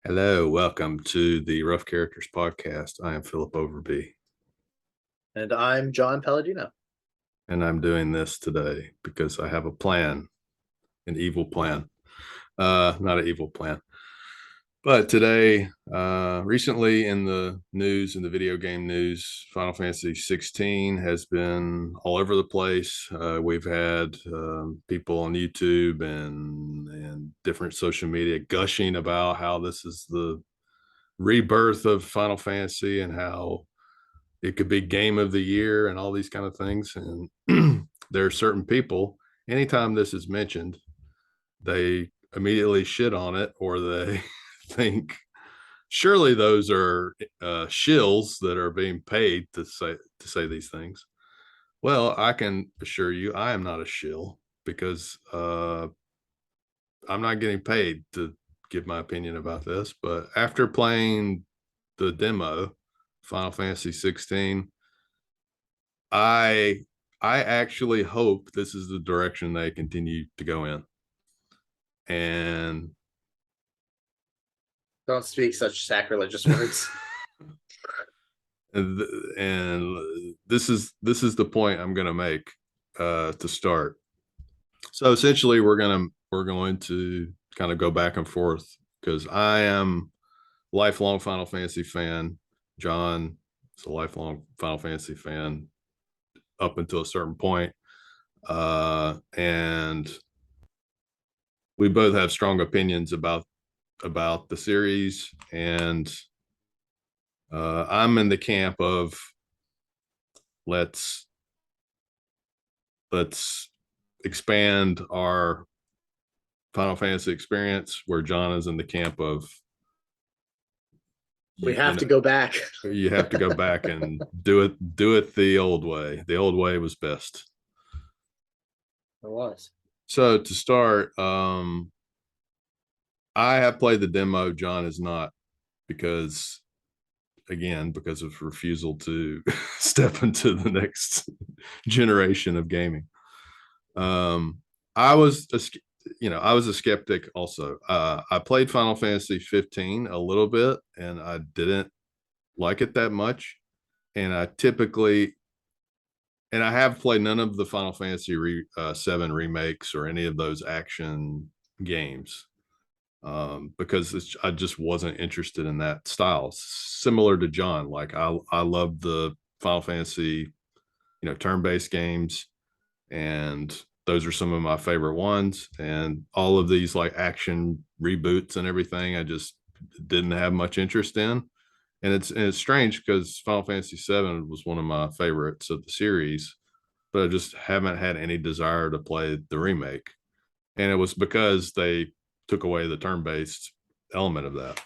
Hello, welcome to the Rough Characters podcast. I am Philip Overby, And I'm John Palladino. and I'm doing this today because I have a plan, an evil plan. Not an evil plan. But today, recently in the news, in the video game news, Final Fantasy 16 has been all over the place. We've had people on YouTube and different social media gushing about how this is the rebirth of Final Fantasy and how it could be game of the year and all these kind of things. And there are certain people, anytime this is mentioned, they immediately shit on it, or they think surely those are shills that are being paid to say these things. Well, I can assure you I am not a shill because I'm not getting paid to give my opinion about this. But after playing the demo, Final Fantasy 16, I I actually hope this is the direction they continue to go in. And Don't speak such sacrilegious words. and this is the point I'm going to make to start. So essentially, we're going to kind of go back and forth because I am a lifelong Final Fantasy fan. John is a lifelong Final Fantasy fan up until a certain point. And we both have strong opinions about the series, and I'm in the camp of let's let's expand our Final Fantasy experience, where John is in the camp of We you, you have know to go back. you have to go back and do it the old way. The old way was best. It was. So to start, I have played the demo. John has not, because again, because of refusal to step into the next generation of gaming. I was I was a skeptic also. I played Final Fantasy 15 a little bit, and I didn't like it that much. And I have played none of the Final Fantasy 7 remakes or any of those action games, because I just wasn't interested in that style. Similar to John, like I love the Final Fantasy, turn-based games, and those are some of my favorite ones. And all of these like action reboots and everything, I just didn't have much interest in. And it's strange because Final Fantasy 7 was one of my favorites of the series, but I just haven't had any desire to play the remake. And it was because they took away the turn-based element of that.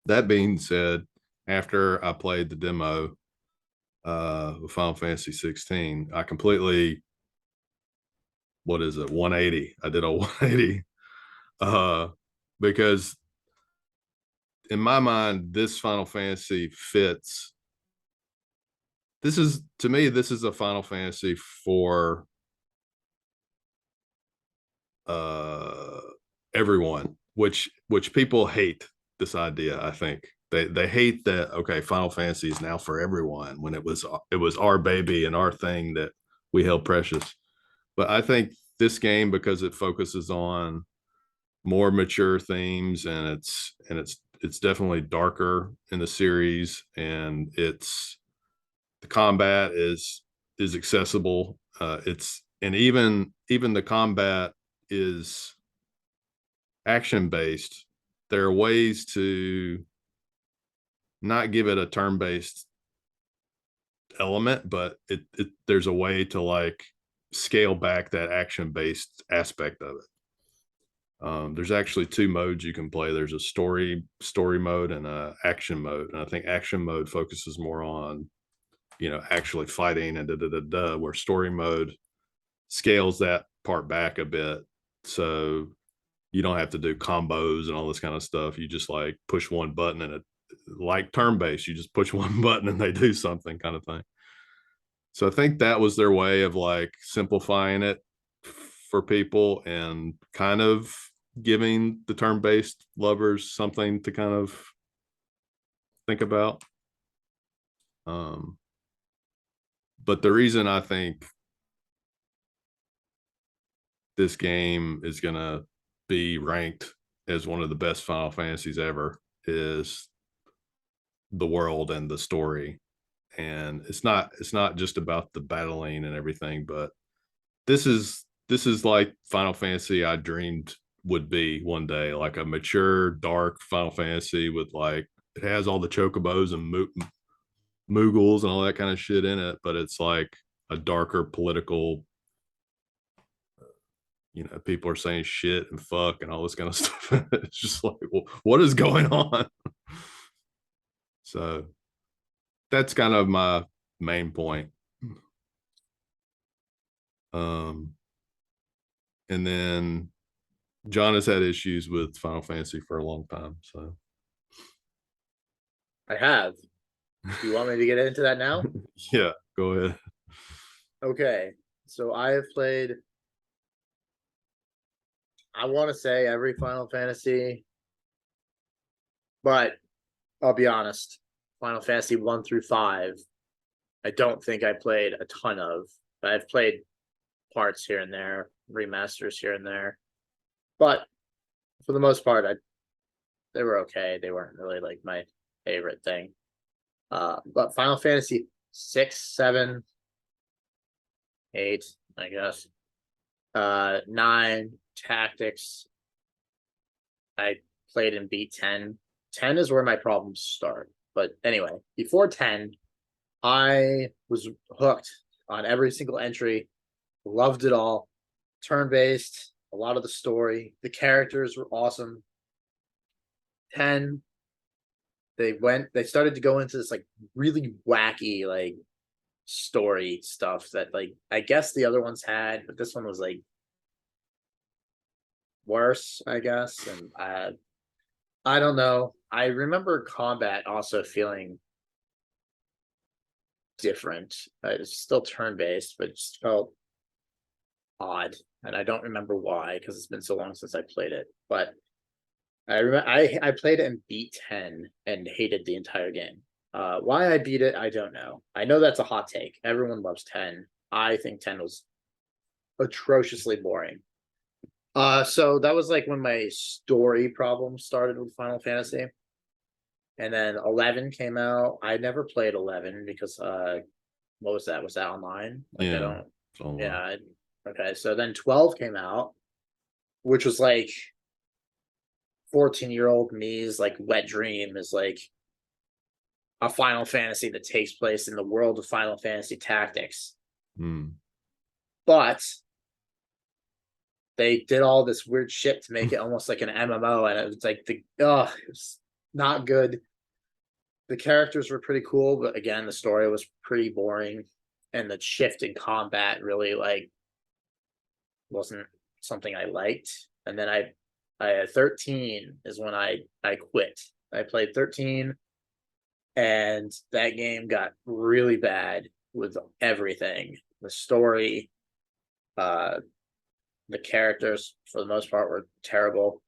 That being said, after I played the demo of Final Fantasy 16, I completely, what is it, 180. I did a 180 uh, because in my mind, this Final Fantasy fits. This is, to me, this is a Final Fantasy for uh, everyone, which people hate this idea. I think they hate that. Okay, Final Fantasy is now for everyone, when it was our baby and our thing that we held precious. But I think this game, because it focuses on more mature themes, and it's definitely darker in the series, and it's the combat is accessible. It's and even the combat is action based. There are ways to not give it a turn based element, but there's a way to like scale back that action based aspect of it. There's actually two modes you can play. There's a story mode and a action mode, and I think action mode focuses more on actually fighting and where story mode scales that part back a bit, so you don't have to do combos and all this kind of stuff. You just like push one button, and it, like turn based, you just push one button and they do something, kind of thing. So I think that was their way of like simplifying it for people and kind of giving the turn-based lovers something to kind of think about. But the reason I think this game is going to be ranked as one of the best Final Fantasies ever is the world and the story. And it's not just about the battling and everything, but this is like Final Fantasy I dreamed would be one day, like a mature, dark Final Fantasy with like it has all the chocobos and Moogles and all that kind of shit in it, but it's like a darker political, people are saying shit and fuck and all this kind of stuff. It's just like, well, what is going on? So that's kind of my main point. And then John has had issues with Final Fantasy for a long time. So I have. Do you want me to get into that now? yeah, go ahead. Okay. So I have played, I want to say every Final Fantasy, but I'll be honest, Final Fantasy 1 through 5, I don't think I played a ton of. I've played parts here and there, remasters here and there. But for the most part, they were okay. They weren't really like my favorite thing. But Final Fantasy 6, 7, 8, I guess. 9, Tactics. I played and beat 10. 10 is where my problems start. But anyway, before 10, I was hooked on every single entry, loved it all. Turn-based, a lot of the story, the characters were awesome. 10, they started to go into this like really wacky like story stuff that like I guess the other ones had, but this one was like worse, I guess. And I don't know. I remember combat also feeling different. It's still turn-based, but it just felt odd. And I don't remember why, because it's been so long since I played it. But I remember I played it and beat 10 and hated the entire game. Why I beat it, I don't know. I know that's a hot take. Everyone loves 10. I think 10 was atrociously boring. So that was like when my story problems started with Final Fantasy. And then 11 came out. I never played 11 because what was that? Was that online? Like I Yeah. don't okay. So then 12 came out, which was like 14-year-old me's like wet dream is like a Final Fantasy that takes place in the world of Final Fantasy Tactics. But they did all this weird shit to make it almost like an MMO, and it was like it was not good. The characters were pretty cool, but again, the story was pretty boring, and the shift in combat really like wasn't something I liked. And then I 13 is when I quit. I played 13, and that game got really bad with everything. The story, the characters for the most part were terrible.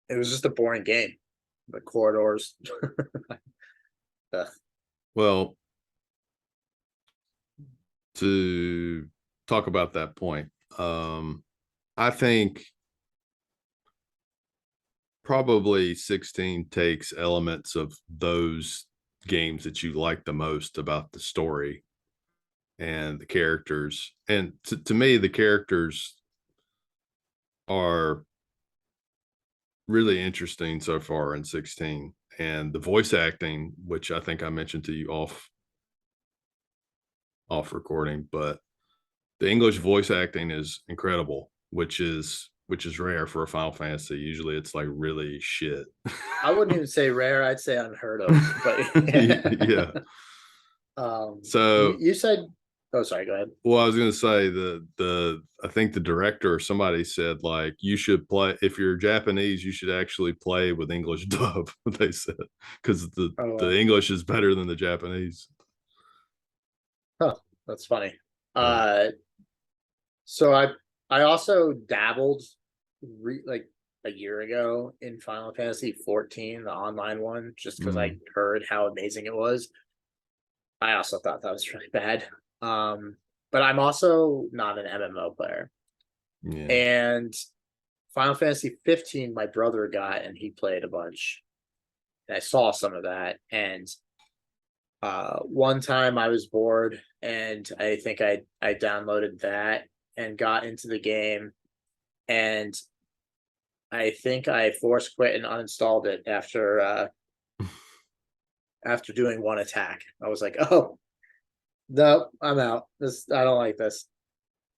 It was just a boring game. The corridors. Well, to talk about that point, I think probably 16 takes elements of those games that you like the most about the story and the characters. And to me, the characters are really interesting so far in 16. And the voice acting, which I think I mentioned to you off recording, but the English voice acting is incredible, which is rare for a Final Fantasy. Usually it's like really shit. I wouldn't even say rare, I'd say unheard of. But yeah. So you said, oh sorry, go ahead. Well, I was gonna say I think the director or somebody said like you should play, if you're Japanese, you should actually play with English dub, they said, because the English is better than the Japanese. Huh, that's funny. So I also dabbled like a year ago in Final Fantasy 14, the online one, just because I Mm. heard how amazing it was. I also thought that was really bad. But I'm also not an MMO player. Yeah. And Final Fantasy 15, my brother got, and he played a bunch. And I saw some of that. And one time I was bored, and I think I downloaded that and got into the game. And I think I force quit and uninstalled it after doing one attack. I was like, oh no, I'm out. This I don't like this.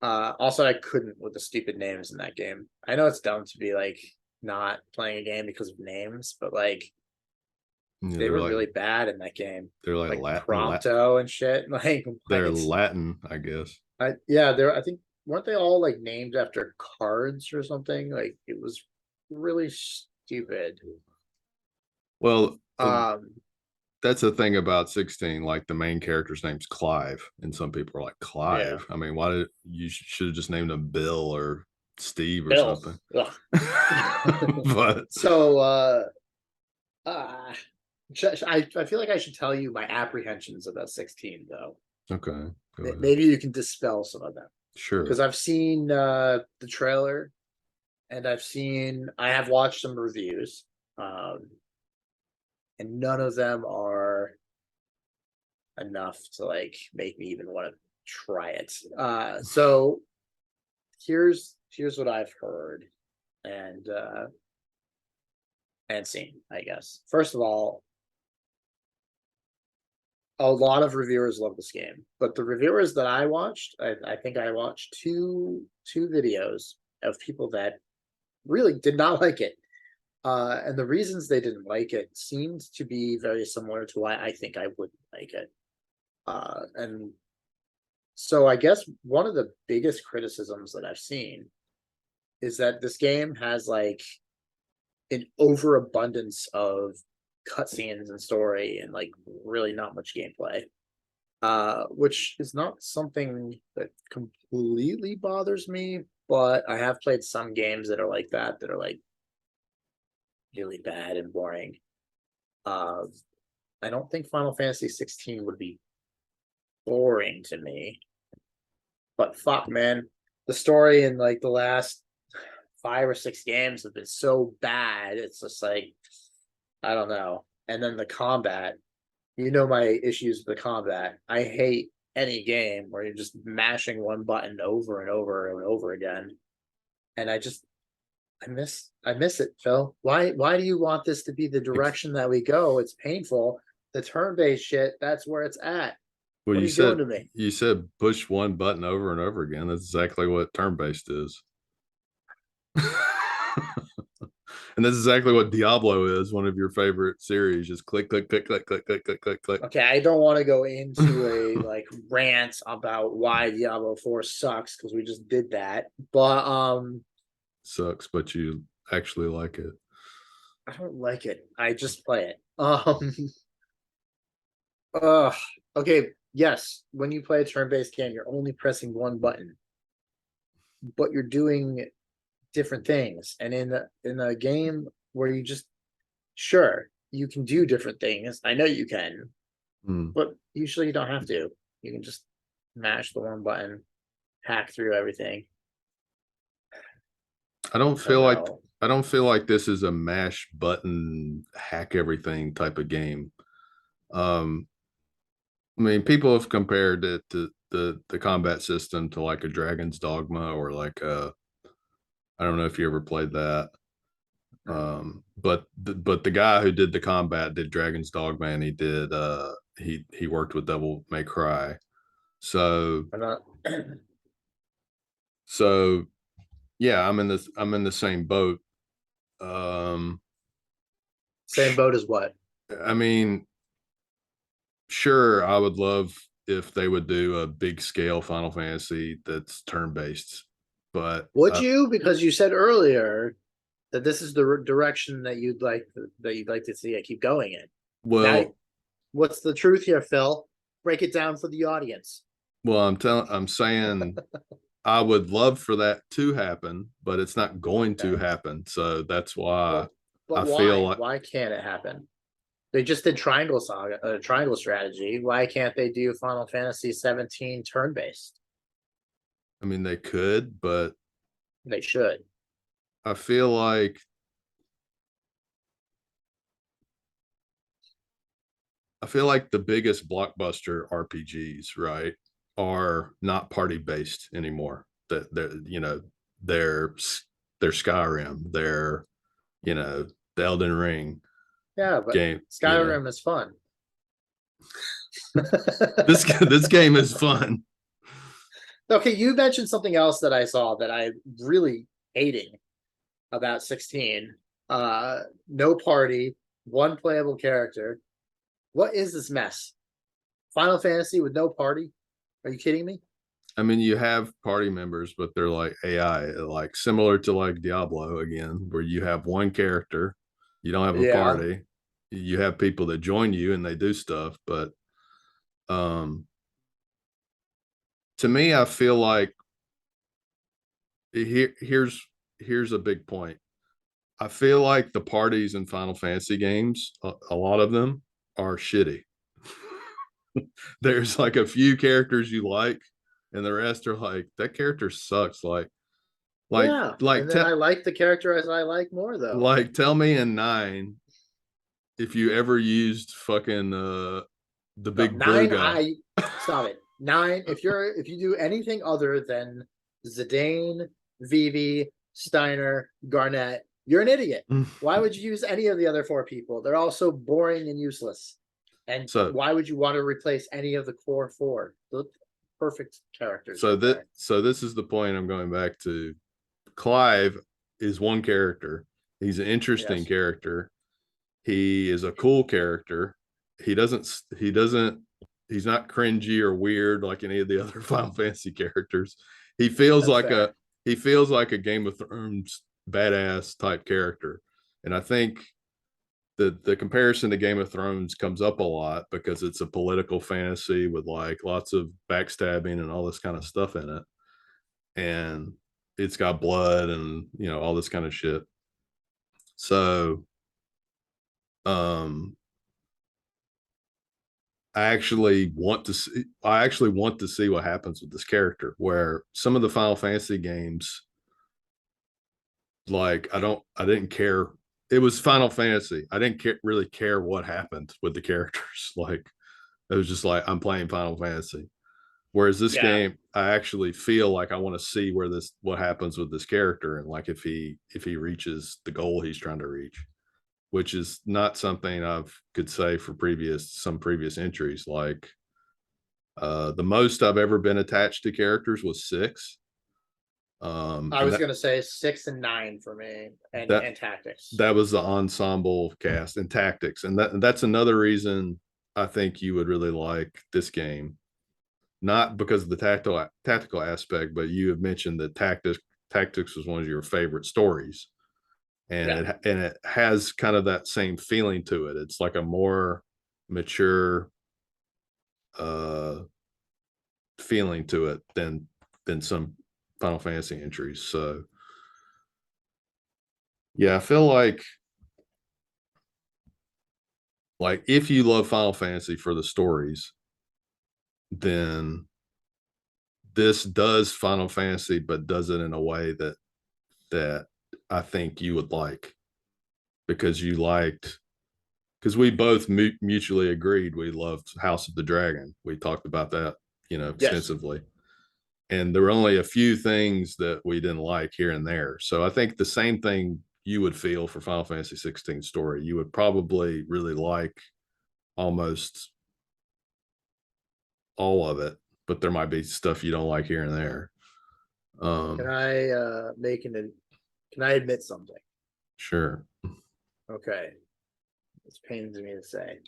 Also, I couldn't with the stupid names in that game. I know it's dumb to be like not playing a game because of names, but like Yeah, they were really bad in that game. they're like Like Latin, Prompto and shit. Like they're what? Latin, I guess. Yeah, they're I think weren't they all like named after cards or something? Like it was really stupid. Well, Um, that's the thing about 16. Like the main character's name's Clive, and some people are like yeah, Clive. I mean, why did you should have just named him Bill or Steve or Bill. something? Ugh. But So uh I feel like I should tell you my apprehensions about 16 though. okay, go ahead. Maybe you can dispel some of them. Because Sure. I've seen the trailer and I have watched some reviews. Um and none of them are enough to like make me even want to try it. So here's what I've heard and seen, I guess. First of all, a lot of reviewers love this game, but the reviewers that I watched, I think I watched two videos of people that really did not like it. And the reasons they didn't like it seemed to be very similar to why I think I wouldn't like it. And so I guess one of the biggest criticisms that I've seen is that this game has like an overabundance of cutscenes and story and like really not much gameplay. Which is not something that completely bothers me, but I have played some games that are like that are like really bad and boring. Uh, I don't think Final Fantasy 16 would be boring to me, but fuck, man, the story in like the last 5 or 6 games have been so bad. It's just like I don't know. And then the combat, you know my issues with the combat. I hate any game where you're just mashing one button over and over and over again. And I miss it, Phil. Why do you want this to be the direction that we go? It's painful. The turn-based shit, that's where it's at. Well, What are you you doing said to me? you said push one button over and over again. That's exactly what turn based is. And that's exactly what Diablo is, one of your favorite series. Just click, click, click, click, click, click, click, click, click. Okay, I don't want to go into a like rant about why Diablo 4 sucks because we just did that. But Sucks, but you actually like it. I don't like it. I just play it. Uh, okay, yes, when you play a turn-based game, you're only pressing one button, but you're doing different things. And in a game where you just sure you can do different things. I know you can, Hmm. but usually you don't have to. You can just mash the one button, hack through everything. I don't I don't feel like know. I don't feel like this is a mash button hack everything type of game. Um, I mean, people have compared it to the combat system to like a Dragon's Dogma or like I don't know if you ever played that. But the guy who did the combat did Dragon's Dogma and he worked with Devil May Cry. So I'm not so yeah, I'm in the same boat. Um, same boat as what? I mean, sure, I would love if they would do a big scale Final Fantasy that's turn based, but Would you? Because you said earlier that this is the direction that you'd like to see it keep going in. Now, well, what's the truth here, Phil? Break it down for the audience. well, I'm saying I would love for that to happen, but it's not going to Okay. happen. So that's why But I feel why? like, Why can't it happen? They just did Triangle Saga, Triangle Strategy. Why can't they do Final Fantasy 17 turn based? I mean, they could, but They should. I feel like the biggest blockbuster RPGs, right, are not party based anymore. That they're they're Skyrim, they're the Elden Ring Yeah, but game. Skyrim is fun. This game is fun. Okay, you mentioned something else that I saw that I really hating about 16. No party, one playable character. What is this mess? Final Fantasy with no party? Are you kidding me? I mean, you have party members, but they're like AI, like similar to like Diablo again, where you have one character, you don't have a Yeah. party, you have people that join you and they do stuff. But um, to me, I feel like here's a big point. I feel like the parties in Final Fantasy games, a lot of them are shitty. There's like a few characters you like, and the rest are like that character sucks. Like Yeah. like And then te- I like the character as I like more though. like tell me in 9 if you ever used fucking the No, big nine, booga. I stop it. Nine, if you do anything other than Zidane, Vivi, Steiner, Garnett, you're an idiot. Why would you use any of the other four people? They're all so boring and useless. And so why would you want to replace any of the core four? The perfect characters right there. so this is the point I'm going back to. Clive is one character. He's an interesting Yes. character. He is a cool character. He doesn't he's not cringy or weird like any of the other Final Fantasy characters. He feels That's like a fair. he feels like a Game of Thrones badass type character. And I think the comparison to Game of Thrones comes up a lot because it's a political fantasy with like lots of backstabbing and all this kind of stuff in it. And it's got blood and all this kind of shit. So um I actually want to see what happens with this character, where some of the Final Fantasy games, like I didn't care. It was Final Fantasy. I didn't really care what happened with the characters. Like it was just like I'm playing Final Fantasy. Whereas this Yeah. game, I actually feel like I want to see what happens with this character, and like if he reaches the goal he's trying to reach, which is not something I've could say for some previous entries. Like the most I've ever been attached to characters was 6. I And was gonna say 6 and 9 for me, that and tactics. that was the ensemble cast and tactics, and that's another reason I think you would really like this game. Not because of the tactical aspect, but you have mentioned that tactics was one of your favorite stories, and Yeah. it has kind of that same feeling to it. It's like a more mature uh feeling to it than some Final Fantasy entries. So yeah, I feel like if you love Final Fantasy for the stories, then this does Final Fantasy, but does it in a way that I think you would like, because we both mutually agreed we loved House of the Dragon. We talked about that, Yes. extensively. And there were only a few things that we didn't like here and there. So I think the same thing you would feel for Final Fantasy 16 story. You would probably really like almost all of it, but there might be stuff you don't like here and there. Can Um, I can I admit something? sure. Okay. This pains me to say.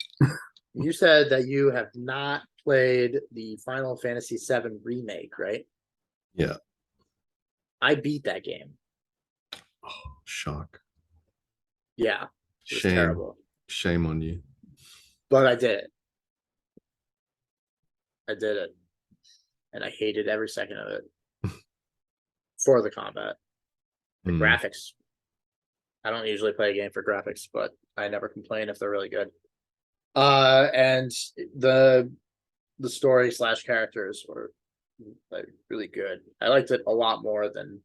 You said that you have not played the Final Fantasy VII remake, right? Yeah. I beat that game. Shock. Yeah, it was Shame. terrible. Shame on you. But I did it. I did it. And I hated every second of it. for the combat. The Mm. graphics. I don't usually play a game for graphics, but I never complain if they're really good. And the story / characters were like really good. I liked it a lot more than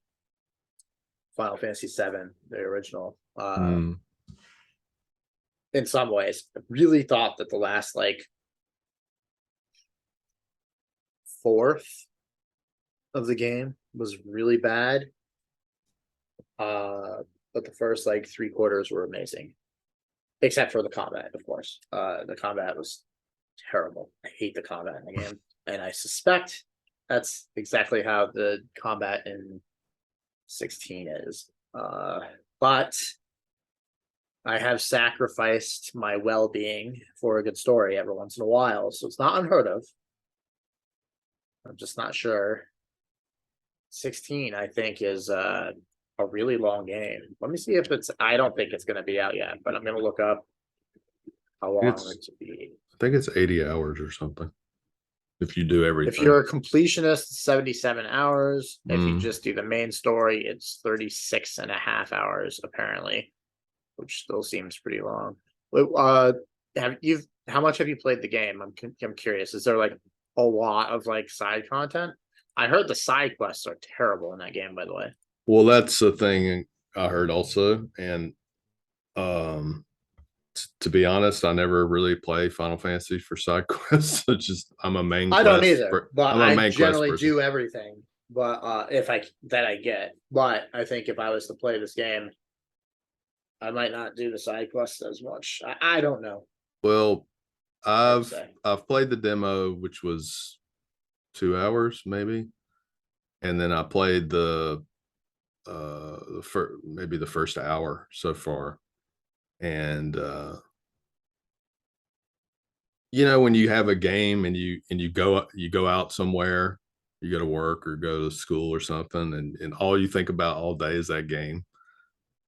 Final Fantasy VII, the original. Mm. In some ways, I really thought that the last like fourth of the game was really bad. But the first like 3/4 were amazing. Except for the combat, of course. The combat was terrible. I hate the combat in the game. And I suspect that's exactly how the combat in 16 is. But I have sacrificed my well-being for a good story every once in a while, so it's not unheard of. I'm just not sure. 16, I think, is a really long game. Let me see if it's. I don't think it's going to be out yet, but I'm going to look up how long It's- it to be. I think it's 80 hours or something. If you do everything. If you're a completionist, 77 hours. If you Mm. just do the main story, it's 36.5 hours, apparently, which still seems pretty long. How much have you played the game? I'm curious. Is there like a lot of like side content? I heard the side quests are terrible in that game, by the way. Well, that's the thing I heard also. And um to be honest, I never really play Final Fantasy for side quests. It's just I'm a main I don't quest either, but I'm a I main quest generally person. do everything. But if I get, but I think if I was to play this game, I might not do the side quests as much. I don't know. Well, Hard to I've say. I've played the demo, which was 2 hours maybe, and then I played maybe the first hour so far. And when you have a game and you go out somewhere, you go to work or go to school or something, and all you think about all day is that game.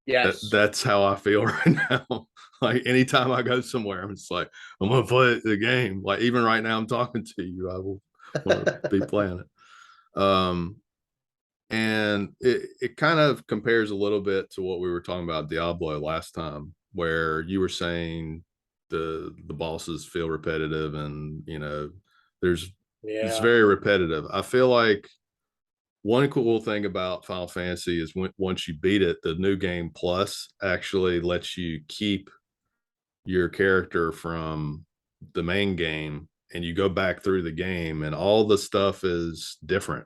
Yes. That's how I feel right now. Like anytime I go somewhere, I'm just like, I'm gonna play the game. Like even right now I'm talking to you, I will want to be playing it. And it kind of compares a little bit to what we were talking about Diablo last time, where you were saying the bosses feel repetitive, and there's it's Yeah. very repetitive. I feel like one cool thing about Final Fantasy is once you beat it, the new game plus actually lets you keep your character from the main game, and you go back through the game and all the stuff is different.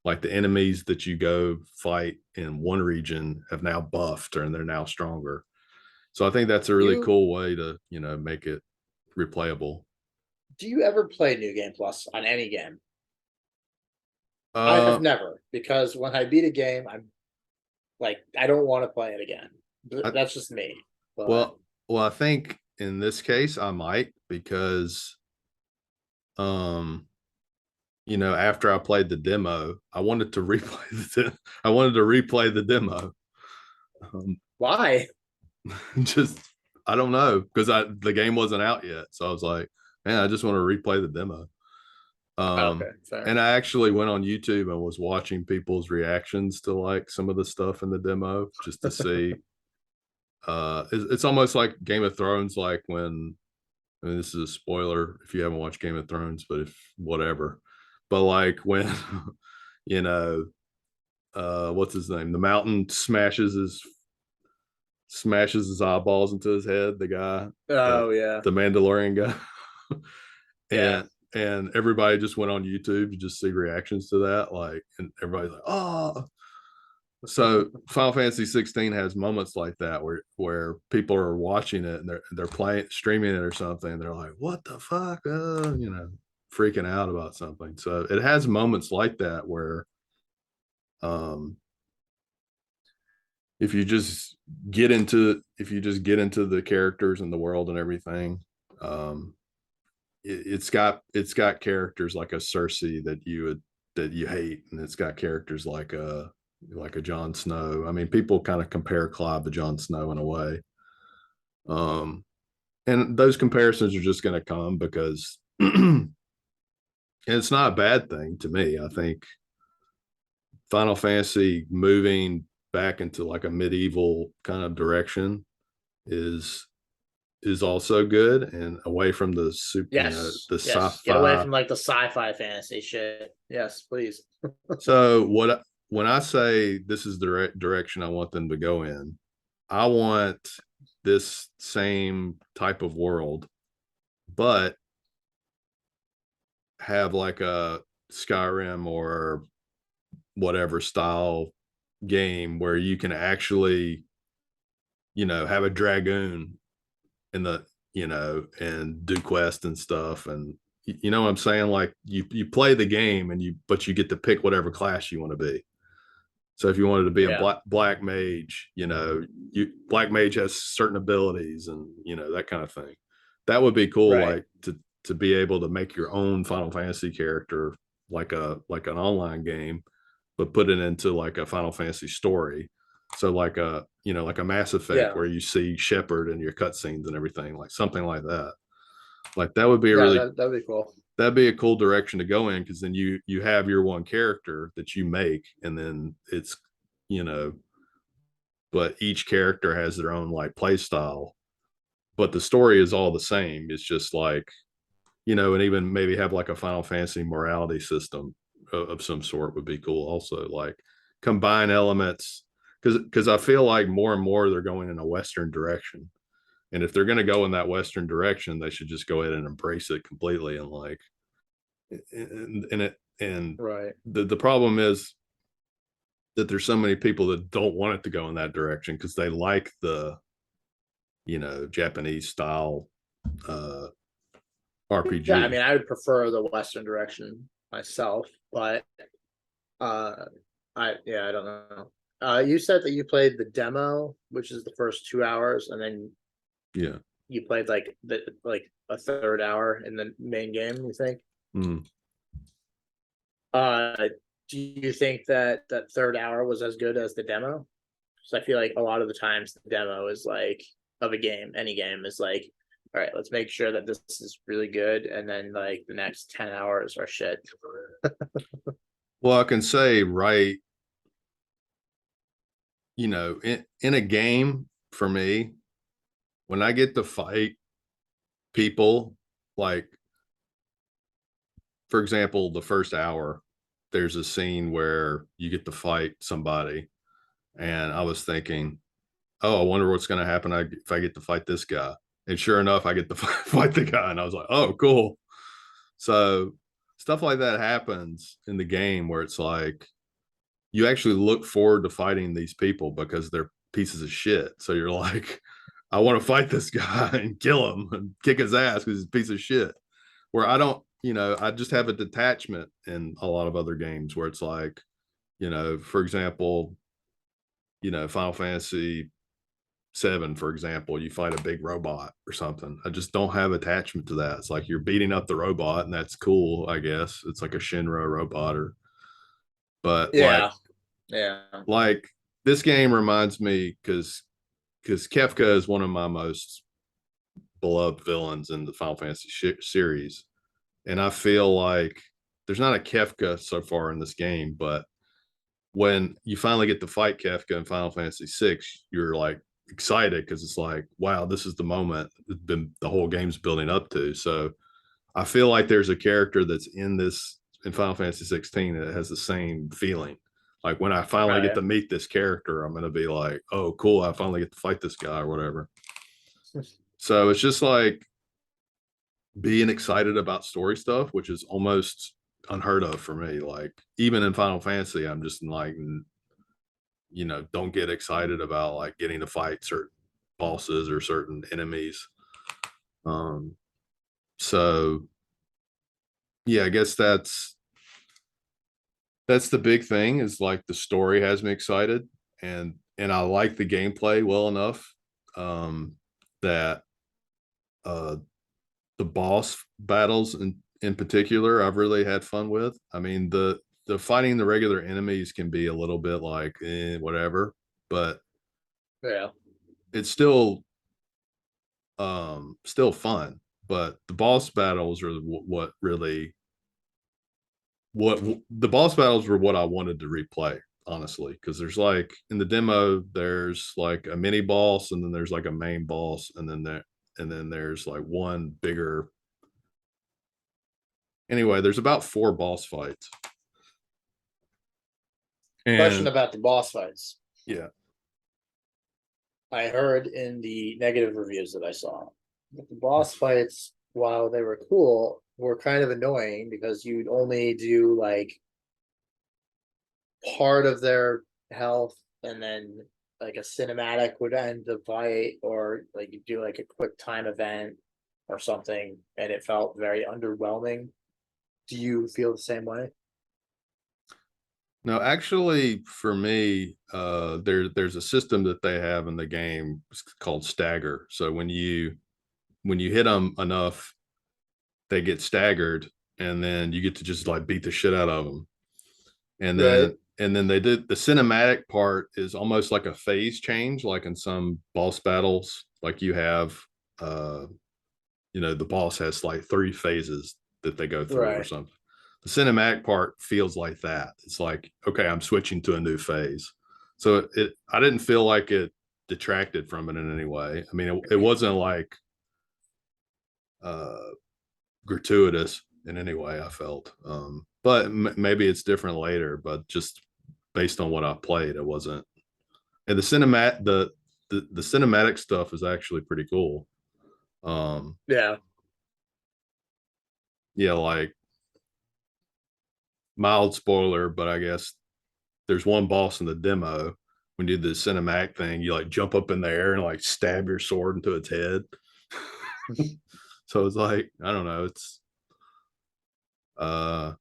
Like the enemies that you go fight in one region have now buffed and they're now stronger. So I think that's a really You cool way to, make it replayable. do you ever play New Game Plus on any game? I have Uh, never, because when I beat a game, I'm like, I don't want to play it again. I, That's just me. But well, I think in this case I might, because um after I played the demo, I wanted to replay the demo. why? Just I don't know, because the game wasn't out yet, so I was like, man, I just want to replay the demo. Okay, fair. And I actually went on YouTube and was watching people's reactions to like some of the stuff in the demo just to see. It's almost like Game of Thrones, like when, I mean, this is a spoiler if you haven't watched Game of Thrones, but if whatever, but like when you know what's his name, the mountain smashes his eyeballs into his head, the guy, Oh yeah. the Mandalorian guy. Yeah. and everybody just went on YouTube to just see reactions to that, like, and everybody's like, oh. So Final Fantasy 16 has moments like that where people are watching it and they're playing, streaming it or something, and they're like, what the fuck, freaking out about something. So it has moments like that where um if you just get into the characters and the world and everything, um it's got characters like a Cersei that you hate, and it's got characters like a Jon Snow. I mean, people kind of compare Clive to Jon Snow in a way. And those comparisons are just going to come because and it's not a bad thing to me. I think Final Fantasy moving back into like a medieval kind of direction is also good, and away from the Yes, the yes. Get away sci-fi. from like the sci-fi fantasy shit. Yes, please. So when I say this is the direction I want them to go in, I want this same type of world, but have like a Skyrim or whatever style game where you can actually, have a dragoon in the, and do quests and stuff. And you know what I'm saying? Like you play the game and but you get to pick whatever class you want to be. So if you wanted to be a Yeah, black mage, black mage has certain abilities and that kind of thing. That would be cool, right. like to be able to make your own Final Fantasy character, like an online game, but put it into like a Final Fantasy story. So like a Mass Effect Yeah, where you see Shepard and your cutscenes and everything, like something like that. Like that would be a yeah. really That'd be cool. that'd be a cool direction to go in, because then you have your one character that you make, and then it's, you know but each character has their own like play style, but the story is all the same. It's just like, and even maybe have like a Final Fantasy morality system of some sort would be cool also, like combine elements, because I feel like more and more they're going in a Western direction, and if they're going to go in that Western direction, they should just go ahead and embrace it completely. And like and Right. the problem is that there's so many people that don't want it to go in that direction because they like the, Japanese style uh Yeah, I RPG. mean, I would prefer the Western direction myself, but uh, I don't know. You said that you played the demo, which is the first 2 hours, and then Yeah. you played like a third hour in the main game. You think? Mm. Uh, do you think that that third hour was as good as the demo? So I feel like a lot of the times the demo is like of a game, any game is like, all right, let's make sure that this is really good, and then like the next 10 hours are shit. Well, I can say, right, in a game, for me, when I get to fight people, like for example, the first hour, there's a scene where you get to fight somebody, and I was thinking, oh, I wonder what's going to happen if I get to fight this guy. And sure enough, I get to fight the guy, and I was like, oh, cool. So stuff like that happens in the game where it's like you actually look forward to fighting these people because they're pieces of shit. So you're like, I want to fight this guy and kill him and kick his ass because he's a piece of shit. Where I don't, I just have a detachment in a lot of other games where it's like, for example, Final Fantasy 7, for example, you fight a big robot or something. I just don't have attachment to that. It's like you're beating up the robot, and that's cool, I guess. It's like a Shinra robot, or but Yeah, yeah, like this game reminds me, because Kefka is one of my most beloved villains in the Final Fantasy series, and I feel like there's not a Kefka so far in this game, but when you finally get to fight Kefka in Final Fantasy 6, you're like excited because it's like, wow, this is the moment the whole game's building up to. So I feel like there's a character that's in Final Fantasy 16 that has the same feeling. Like when I finally get right. to meet this character, I'm gonna be like, oh, cool, I finally get to fight this guy or whatever. So it's just like being excited about story stuff, which is almost unheard of for me. Like even in Final Fantasy, I'm just like, don't get excited about like getting to fight certain bosses or certain enemies. Um, so yeah, I guess that's the big thing, is like the story has me excited, and I like the gameplay well enough, that uh the boss battles in particular I've really had fun with. I mean, the fighting the regular enemies can be a little bit like whatever, but Yeah, it's still fun. But the boss battles are what really what the boss battles were what I wanted to replay, honestly, because there's like in the demo, there's like a mini boss, and then there's like a main boss, and then there's like one bigger. Anyway, there's about 4 boss fights, Question and about the boss fights. yeah, I heard in the negative reviews that I saw that the boss fights, while they were cool, were kind of annoying because you'd only do like part of their health and then like a cinematic would end the fight, or like you do like a quick time event or something, and it felt very underwhelming. Do you feel the same way? no, actually, for me, there's a system that they have in the game called stagger. So when you hit them enough, they get staggered, and then you get to just like beat the shit out of them. Right. And then they did the cinematic part is almost like a phase change, like in some boss battles, like you have, uh, the boss has like 3 phases that they go through or Right. something. The cinematic part feels like that. It's like, okay, I'm switching to a new phase. So I didn't feel like it detracted from it in any way. I mean, it wasn't like uh, gratuitous in any way. I felt, but maybe it's different later. But just based on what I played, it wasn't. And the cinematic stuff is actually pretty cool. Um, Yeah. yeah, like mild spoiler, but I guess there's one boss in the demo when you do the cinematic thing, you like jump up in the air and like stab your sword into its head. So it's like, I don't know, uh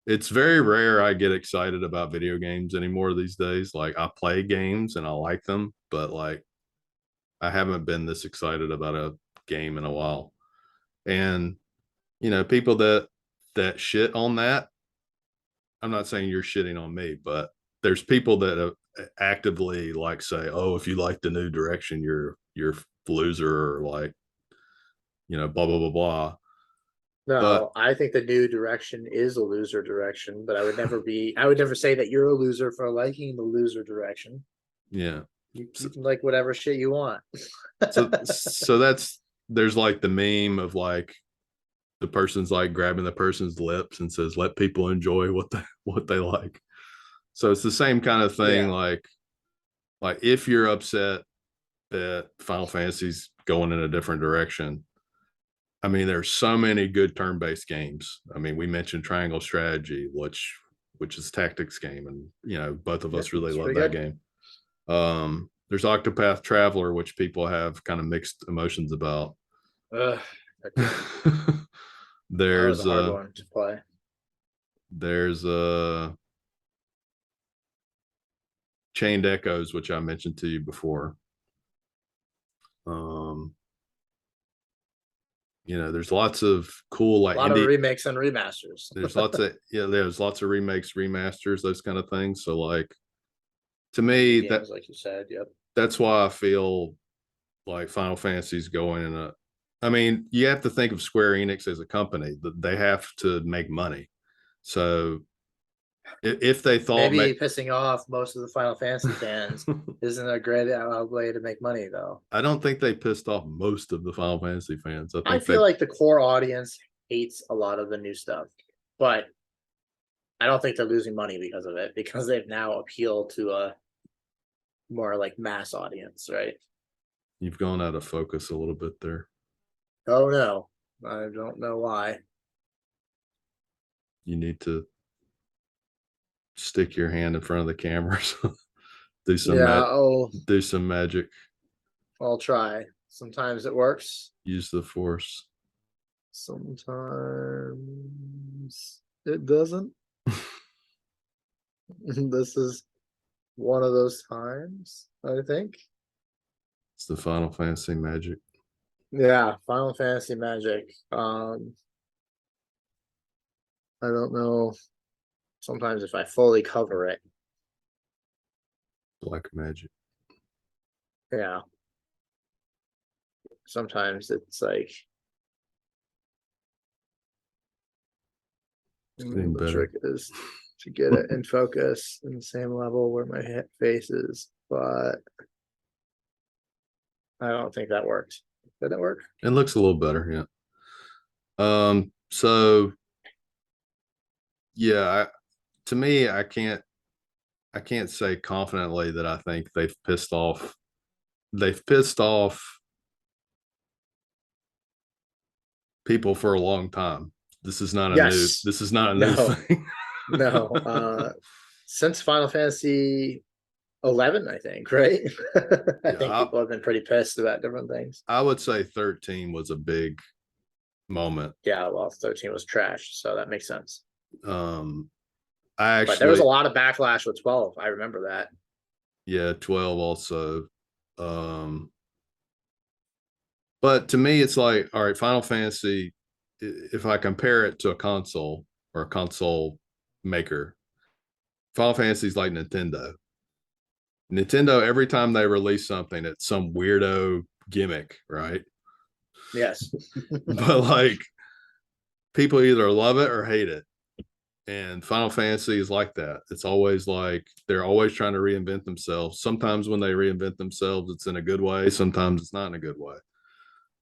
it's very rare I get excited about video games anymore these days. Like I play games and I like them, but like I haven't been this excited about a game in a while. And people that shit on that, I'm not saying you're shitting on me, but there's people that actively like say, "Oh, if you like the new direction, you're loser," or like blah blah blah blah. But No, I think the new direction is a loser direction, but I would never say that you're a loser for liking the loser direction. yeah, You so, can like whatever shit you want. so that's there's like the meme of like the person's like grabbing the person's lips and says, "Let people enjoy what they like." So it's the same kind of thing. Yeah. Like if you're upset that Final Fantasy's going in a different direction, I mean, there's so many good turn-based games. I mean, we mentioned Triangle Strategy, which is a tactics game, and both of Yeah, us really it's love pretty that good. game. There's Octopath Traveler, which people have kind of mixed emotions about. Ugh, that game. That was a there's hard uh one to play. there's Chained Echoes, which I mentioned to you before. Um, there's lots of cool A like lot of indie. remakes and remasters. There's lots of remakes, remasters, those kind of things. So like to Indie me, games, like you said. Yep. that's why I feel like Final Fantasy's going in a. I mean, you have to think of Square Enix as a company that they have to make money. So if they thought, Maybe pissing off most of the Final Fantasy fans isn't a great way to make money, though. I don't think they pissed off most of the Final Fantasy fans. I I think they, feel like the core audience hates a lot of the new stuff, but I don't think they're losing money because of it, because they've now appealed to a more like mass audience, right? you've gone out of focus a little bit there. Oh no, I don't know why. You need to stick your hand in front of the cameras, do some Yeah, do some magic, I'll try. Sometimes it works. use the force. Sometimes it doesn't. This is one of those times, I think. It's the Final Fantasy magic. Yeah, Final Fantasy Magic. I don't know. Sometimes if I fully cover it, Black magic. yeah. Sometimes it's like, Getting The better. trick is to get it in focus in the same level where my face is, but I don't think that worked. Did it work? It looks a little better, yeah. So yeah, to me, I can't say confidently that I think they've pissed off people for a long time. Yes. This is not a new No. thing. No. Since Final Fantasy 11, I think, right? I think Yeah, people have been pretty pissed about different things. I would say 13 was a big moment. Yeah, well, 13 was trash, so that makes sense. Um, I But there was actually, a lot of backlash with 12. I remember that. yeah, 12 also. Um, but to me, it's like, all right, Final Fantasy, if I compare it to a console or a console maker, Final Fantasy is like Nintendo. Nintendo, every time they release something, it's some weirdo gimmick, right? Yes. But like people either love it or hate it. And Final Fantasy is like that. It's always like they're always trying to reinvent themselves. Sometimes when they reinvent themselves, it's in a good way. Sometimes it's not in a good way.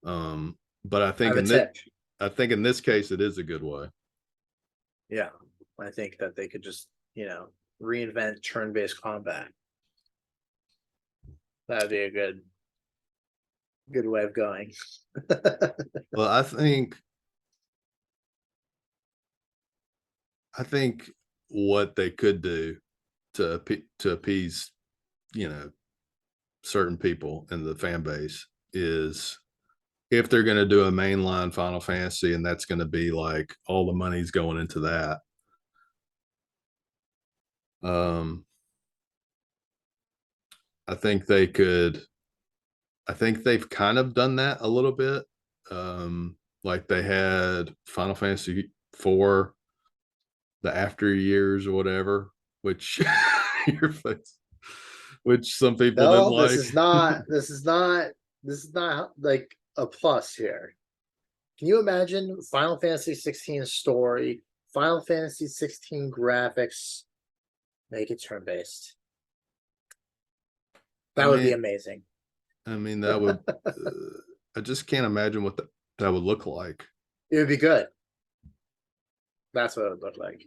But I have a tip. I think in this case, it is a good way. Yeah. I think that they could just, reinvent turn-based combat. That'd be a good way of going. Well, I think what they could do to appease, you know, certain people in the fan base is if they're going to do a mainline Final Fantasy and that's going to be like all the money's going into that. Um, I think they could. I think they've kind of done that a little bit. Like they had Final Fantasy 4, the after years or whatever, which your face, which some people didn't No, like. this is not like a plus here. Can you imagine Final Fantasy 16 story, Final Fantasy 16 graphics, make it turn-based? That would be amazing. I mean, that would. I just can't imagine what that would look like. It would be good. That's what it would look like.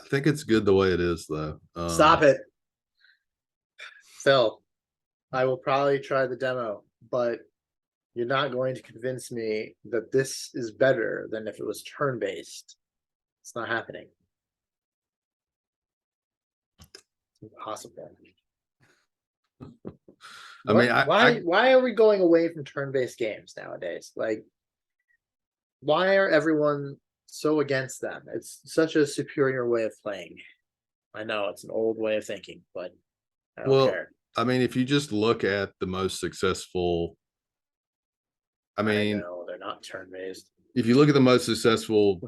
I think it's good the way it is, though. Stop it, Phil. I will probably try the demo, but you're not going to convince me that this is better than if it was turn-based. It's not happening. It's impossible. I mean, why are we going away from turn-based games nowadays? Like, why are everyone so against them? It's such a superior way of playing. I know it's an old way of thinking, but I don't care. I mean, if you just look at the most successful, I mean, know they're not turn-based. if you look at the most successful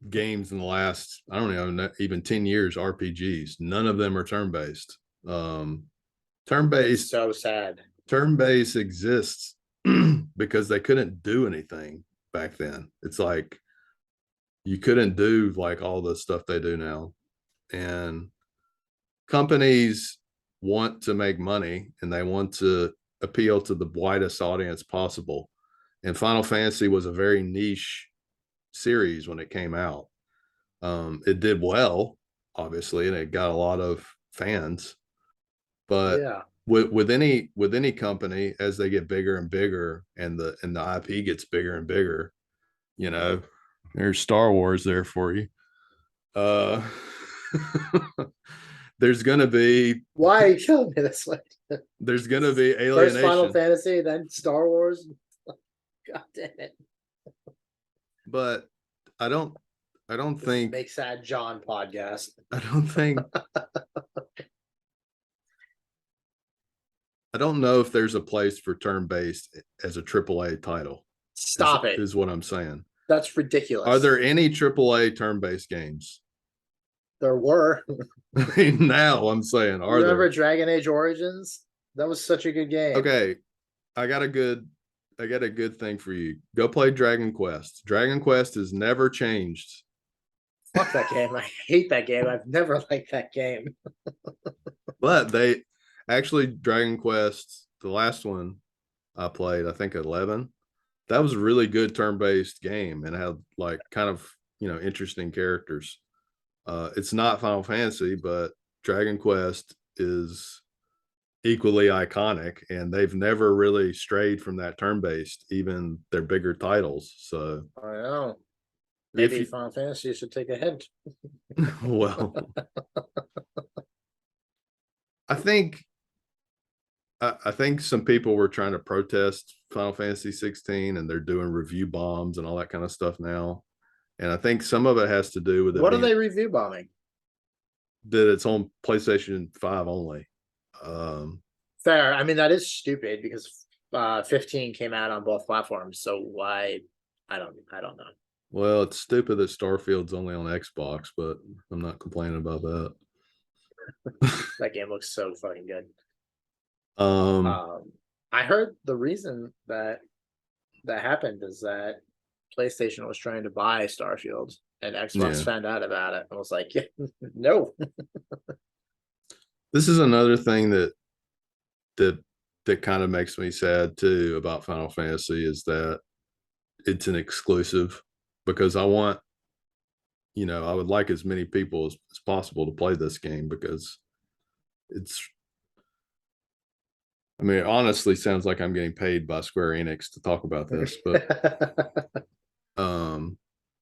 games in the last, I don't know, even 10 years, RPGs, none of them are turn-based. Turn-based, So sad. Turn-based exists because they couldn't do anything back then. It's like you couldn't do like all the stuff they do now. And companies want to make money and they want to appeal to the widest audience possible. And Final Fantasy was a very niche series when it came out. It did well, obviously, and it got a lot of fans. But yeah, with any company, as they get bigger and bigger, and the IP gets bigger and bigger, there's Star Wars there for you. There's gonna be why are you killing me this way? There's gonna be alienation. First Final Fantasy, then Star Wars. God damn it! But I don't think Make Sad John podcast. I don't think I don't know if there's a place for turn-based as a AAA title. Stop it. Is what I'm saying. That's ridiculous. Are there any AAA turn-based games? There were. I mean, now I'm saying, Remember Dragon Age Origins? That was such a good game. Okay, I got a good thing for you. Go play Dragon Quest. Dragon Quest has never changed Fuck that game. I hate that game. I've never liked that game. But they actually Dragon Quest, the last one I played, I think 11. That was a really good turn-based game and had like kind of, interesting characters. It's not Final Fantasy, but Dragon Quest is equally iconic, and they've never really strayed from that turn-based, even their bigger titles. So I know. if Maybe you Final Fantasy should take a hint. well, I think I think some people were trying to protest Final Fantasy 16 and they're doing review bombs and all that kind of stuff now. And I think some of it has to do with it What are being they review bombing? that it's on PlayStation 5 only. Um, Fair. I mean, that is stupid because 15 came out on both platforms. So why? I don't know. well, it's stupid that Starfield's only on Xbox, but I'm not complaining about that. That game looks so fucking good. Um, I heard the reason that happened is that PlayStation was trying to buy Starfield and Xbox Yeah. found out about it and was like, yeah, no. this is another thing that that kind of makes me sad too about Final Fantasy is that it's an exclusive because I would like as many people as possible to play this game because it's I mean, it honestly sounds like I'm getting paid by Square Enix to talk about this, but um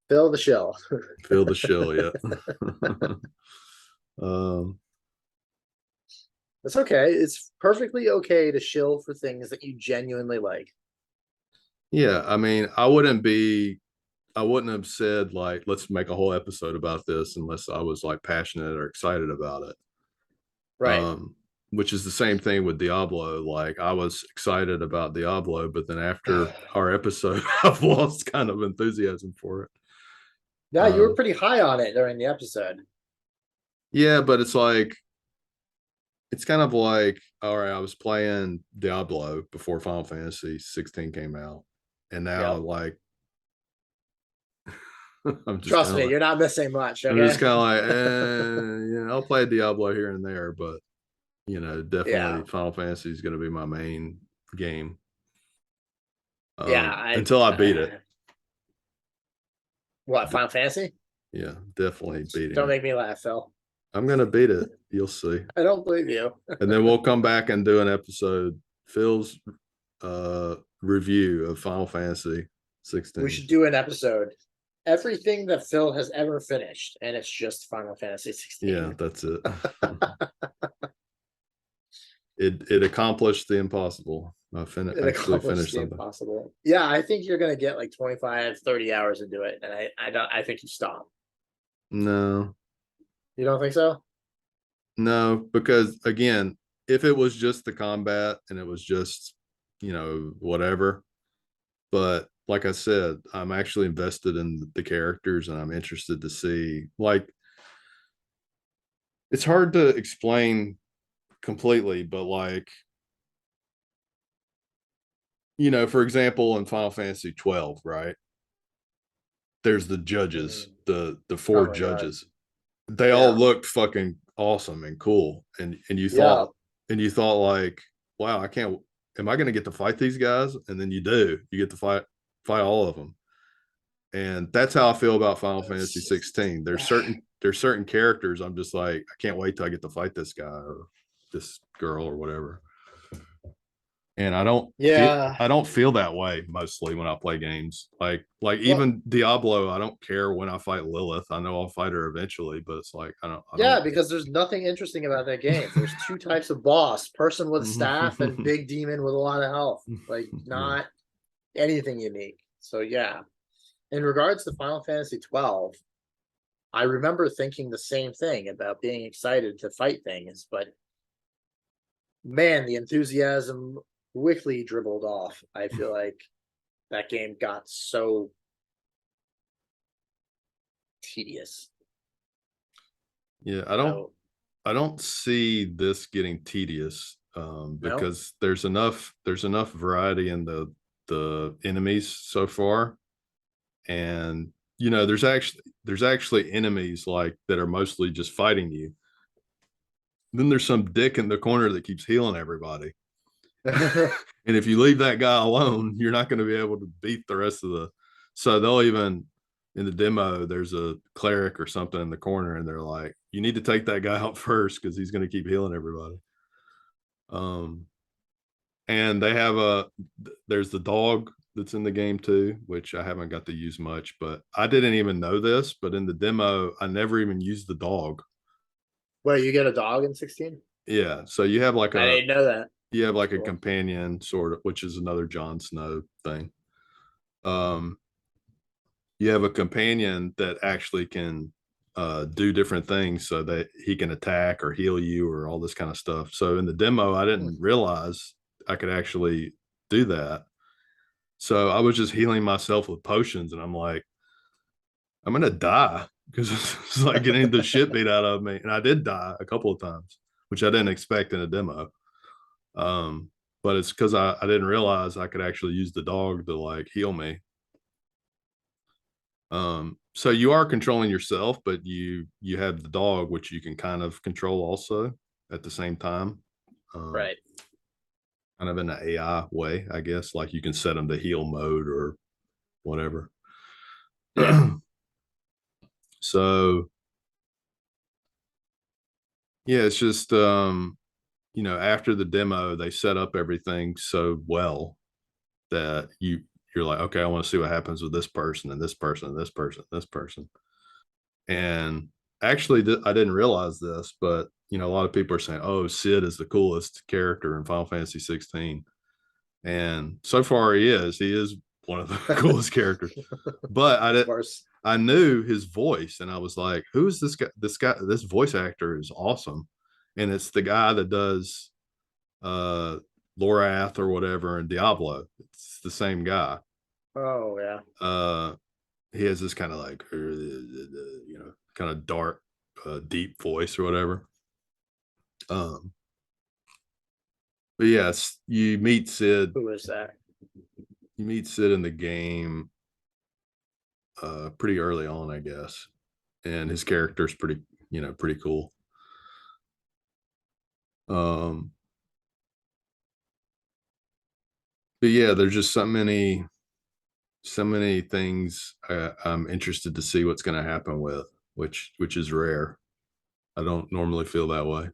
Fill the shell. feel the chill, yeah. um It's okay. It's perfectly okay to shill for things that you genuinely like. yeah, I mean, I wouldn't have said like let's make a whole episode about this unless I was like passionate or excited about it. Right. Which is the same thing with Diablo. Like I was excited about Diablo, but then after our episode, I've lost kind of enthusiasm for it. Yeah, you were pretty high on it during the episode. Yeah, but it's kind of like, all right, I was playing Diablo before Final Fantasy 16 came out, and now Yep. like I'm just Trust kind of me, like, you're not missing much. I'm Okay. just kind of like, I'll play Diablo here and there, but definitely Yeah. Final Fantasy is going to be my main game. Yeah. Until I beat it. What, Final Fantasy? Yeah, definitely beating Don't it. make me laugh, Phil. I'm gonna beat it. You'll see. I don't believe you. And then we'll come back and do an episode, Phil's review of Final Fantasy 16. We should do an episode. Everything that Phil has ever finished, and it's just Final Fantasy 16. Yeah, that's it. It accomplished the impossible. I actually finished something. Impossible. Yeah, I think you're gonna get like 25, 30 hours into it, and I think you stop. No, You don't think so? no, because again, if it was just the combat and it was just, whatever, but like I said, I'm actually invested in the characters and I'm interested to see, like, it's hard to explain completely, but like, for example, in Final Fantasy 12, right? There's the judges, the four Oh my God. judges. They all looked fucking awesome and cool. And you thought like, wow, am I gonna get to fight these guys? And then you do. You get to fight all of them. And that's how I feel about Final Fantasy 16. There's certain characters I'm just like, I can't wait till I get to fight this guy or this girl or whatever. And I don't feel that way mostly when I play games. Like even Diablo, I don't care when I fight Lilith. I know I'll fight her eventually, but it's like I don't. Because there's nothing interesting about that game. There's two types of boss: person with staff and big demon with a lot of health. Like not anything unique. So yeah. In regards to Final Fantasy 12, I remember thinking the same thing about being excited to fight things, but man, the enthusiasm quickly dribbled off. I feel like that game got so tedious. Yeah, I don't see this getting tedious because there's enough variety in the enemies so far, and you know, there's actually enemies like that are mostly just fighting you. Then there's some dick in the corner that keeps healing everybody. And if you leave that guy alone, you're not going to be able to beat the rest of the. So they'll even in the demo, there's a cleric or something in the corner, and they're like, "You need to take that guy out first because he's going to keep healing everybody." Um, and they have there's the dog that's in the game too, which I haven't got to use much, but I didn't even know this. But in the demo, I never even used the dog. Where you get a dog in 16? Yeah, so you have like I a didn't know that. you have That's like a cool. companion sort of, which is another Jon Snow thing. Um, you have a companion that actually can do different things so that he can attack or heal you or all this kind of stuff. So in the demo, I Hmm. didn't realize I could actually do that. So I was just healing myself with potions, and I'm like, I'm gonna die because it's like getting the shit beat out of me, and I did die a couple of times, which I didn't expect in a demo. Um, but it's because I didn't realize I could actually use the dog to like heal me. So you are controlling yourself, but you have the dog, which you can kind of control also at the same time. Um, Right. Kind of in an AI way, I guess. Like you can set them to heal mode or whatever. Yeah. So yeah, it's just you know, after the demo, they set up everything so well that you're like, okay, I want to see what happens with this person and this person and this person and this person. And actually, I didn't realize this, but you know, a lot of people are saying, "Oh, Sid is the coolest character in Final Fantasy 16," and so far he is. He is one of the coolest characters. But Of course. I knew his voice, and I was like, "Who is this guy? This voice actor is awesome," and it's the guy that does uh Lorath or whatever in Diablo. It's the same guy. Oh yeah. Uh, he has this kind of like you know, kind of dark, deep voice or whatever. Um, but yes, you meet Sid. Who is that? You meet Sid in the game pretty early on, I guess, and his character's pretty, you know, pretty cool. Um, but yeah, there's just so many things I'm interested to see what's going to happen with, which is rare. I don't normally feel that way.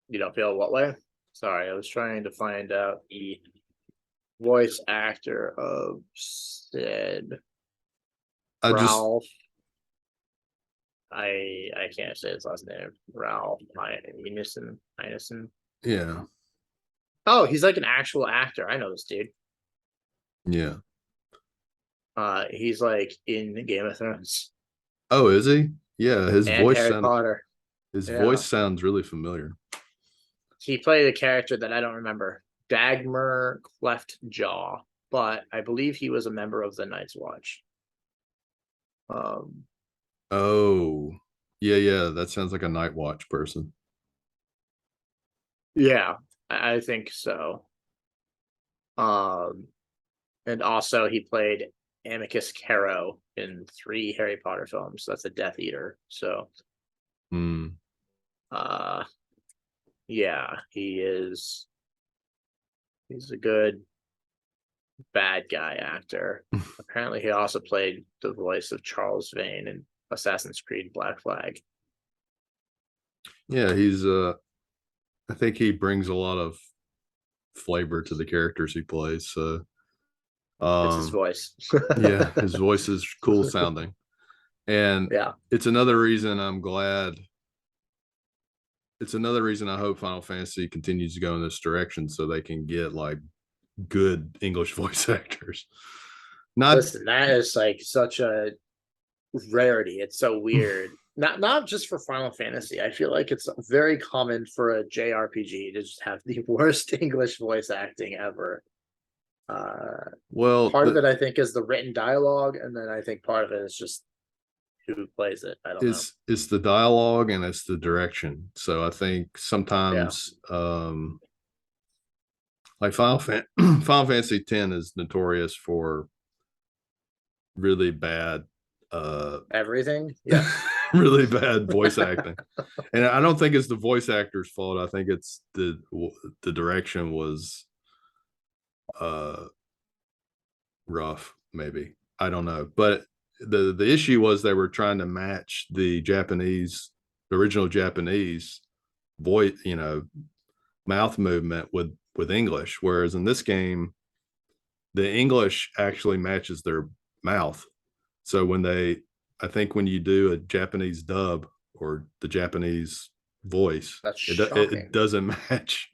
You don't feel what way? Sorry, I was trying to find out the voice actor of Sid. I just Ralph. I can't say his last name. Ralph Ineson. yeah, Oh, he's like an actual actor. I know this dude. yeah. He's like in Game of Thrones Oh, is he? Yeah, and Harry Potter. his voice Yeah. sounds really familiar. He played a character that I don't remember. Dagmar Cleftjaw, but I believe he was a member of the Night's Watch. Um, Oh, yeah, yeah. That sounds like a Night Watch person. yeah, I think so. Um, and also he played Amicus Caro in 3 Harry Potter films. That's a Death Eater. So, Hmm. uh, yeah, he's a good bad guy actor. Apparently, he also played the voice of Charles Vane in Assassin's Creed Black Flag. Yeah, I think he brings a lot of flavor to the characters he plays. So, It's his um, voice. yeah, his voice is cool sounding, and Yeah. it's another reason I'm glad. It's another reason I hope Final Fantasy continues to go in this direction so they can get like good English voice actors. Not Listen, that is like such a rarity. It's so weird. Not just for Final Fantasy. I feel like it's very common for a JRPG to just have the worst English voice acting ever. well, Part of it I think is the written dialogue, and then I think part of it is just who plays it. I don't know. it's the dialogue and it's the direction. So I think Yeah. sometimes like Final Fantasy 10 is notorious for really bad Everything. Yeah. really bad voice acting. And I don't think it's the voice actor's fault. I think it's the direction was uh rough, maybe. I don't know. But the issue was they were trying to match the Japanese, the original Japanese voice, mouth movement with English. Whereas in this game, the English actually matches their mouth. So I think when you do a Japanese dub or the Japanese voice, That's it shocking. doesn't match.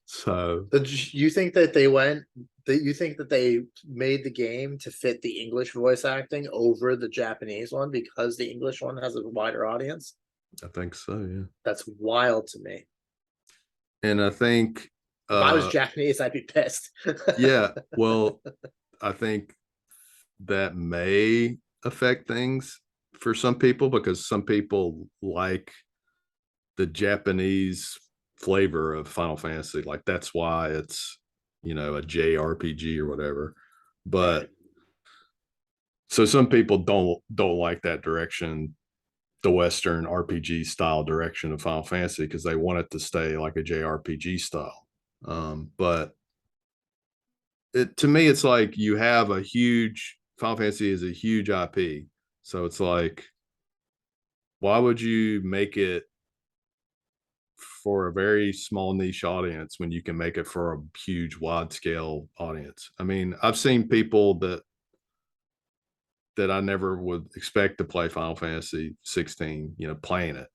So You think that they went that you think that they made the game to fit the English voice acting over the Japanese one because the English one has a wider audience? I think so, yeah. That's wild to me. And I think If I was Japanese, I'd be pissed. yeah, well, I think that may affect things for some people because some people like the Japanese flavor of Final Fantasy. Like that's why it's, a JRPG or whatever. Right. But so some people don't like that direction, the Western RPG style direction of Final Fantasy because they want it to stay like a JRPG style. But to me, it's like you have a huge Final Fantasy is a huge IP, so it's like, why would you make it for a very small niche audience when you can make it for a huge wide scale audience? I mean, I've seen people that I never would expect to play Final Fantasy 16, playing it.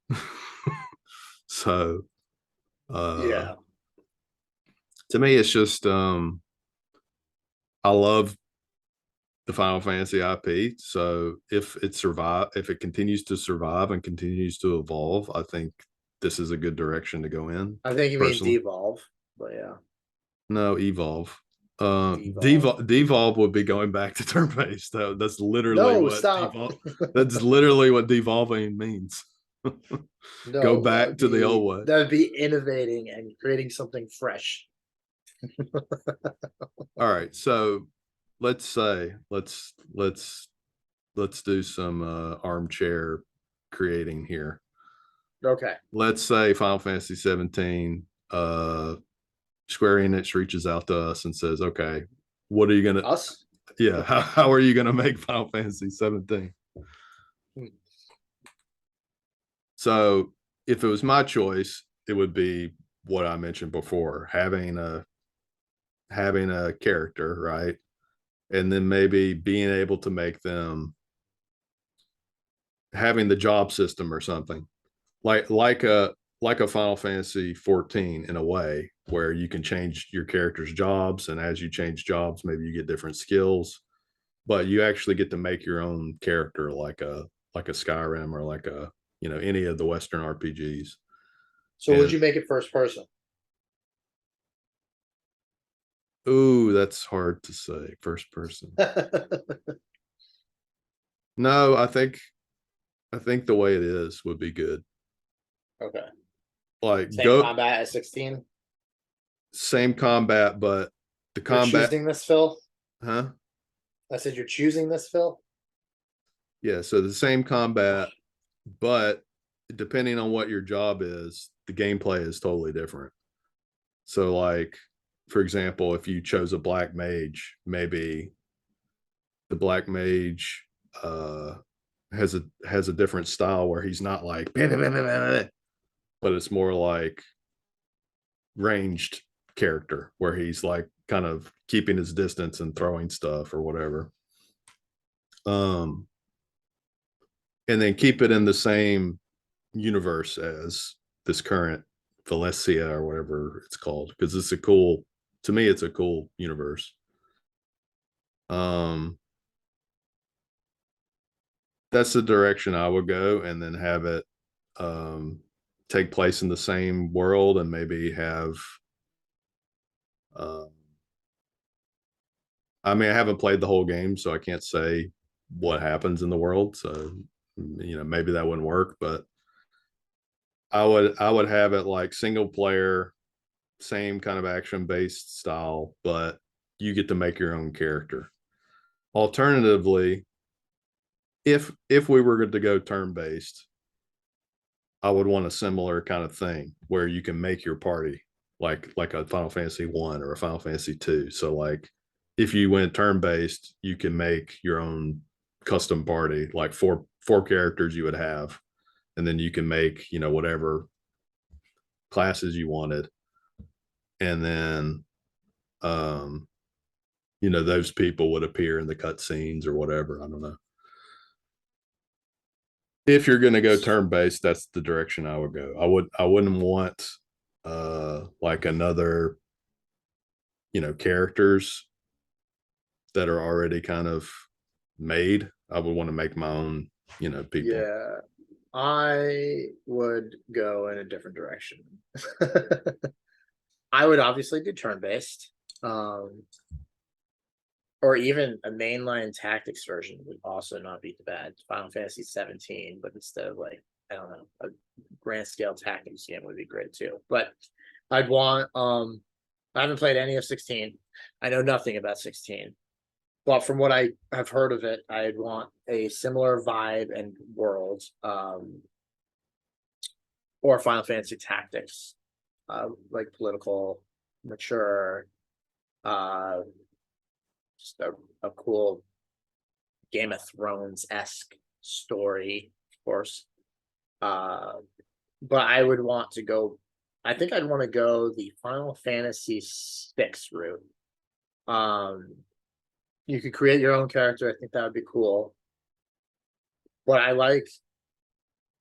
So, uh, Yeah. to me, it's just, I love the Final Fantasy IP. So if it continues to survive and continues to evolve, I think this is a good direction to go in. I think you mean Personally, devolve, but yeah. no, evolve. Devolve. Devolve would be going back to turn based. That's literally No, what stop. devolve. That's literally what devolving means. Go No, back to the old way. that would be innovating and creating something fresh. All right, so let's say let's do some armchair creating here. Okay. Let's say Final Fantasy 17, Square Enix reaches out to us and says, okay, what are you gonna Us? yeah, how are you gonna make Final Fantasy 17? Hmm. So if it was my choice, it would be what I mentioned before, having a character, right? And then maybe being able to make them having the job system or something like a Final Fantasy 14 in a way where you can change your character's jobs, and as you change jobs, maybe you get different skills, but you actually get to make your own character like a Skyrim or like a any of the Western RPGs. So would And you make it first person? ooh, that's hard to say. First person. No, I think the way it is would be good. Okay. Like Same go combat as 16. same combat, but the You're combat, choosing this, Phil? huh? I said you're choosing this, Phil? Yeah, so the same combat, but depending on what your job is, the gameplay is totally different. So, like, for example, if you chose a black mage, maybe the black mage uh, has a different style where he's not like, but it's more like ranged character where he's like kind of keeping his distance and throwing stuff or whatever. Um, and then keep it in the same universe as this current Valencia or whatever it's called, because to me it's a cool universe. Um that's the direction I would go, and then have it um take place in the same world, and maybe have um I mean, I haven't played the whole game, so I can't say what happens in the world. So, maybe that wouldn't work, but I would have it like single player, same kind of action based style, but you get to make your own character. Alternatively, if we were to go turn based, I would want a similar kind of thing where you can make your party like a Final Fantasy 1 or a Final Fantasy 2. So like if you went turn based, you can make your own custom party, like four characters you would have, and then you can make, you know, whatever classes you wanted. And then you know, those people would appear in the cutscenes or whatever. I don't know. If you're going to go turn based, that's the direction I would go. I wouldn't want like another, you know, characters that are already kind of made. I would want to make my own, you know, people. Yeah, I would go in a different direction. I would obviously do turn-based. Or even a mainline tactics version would also not be bad. Final Fantasy 17, but instead of like, I don't know, a grand scale tactics game would be great too. But I'd want I haven't played any of 16. I know nothing about 16. But from what I have heard of it, I'd want a similar vibe and world, or Final Fantasy Tactics, like political, mature, uh, just a cool Game of Thrones esque story, of course. But I would want to go. I think I'd want to go the Final Fantasy VI route. You could create your own character. I think that would be cool. But I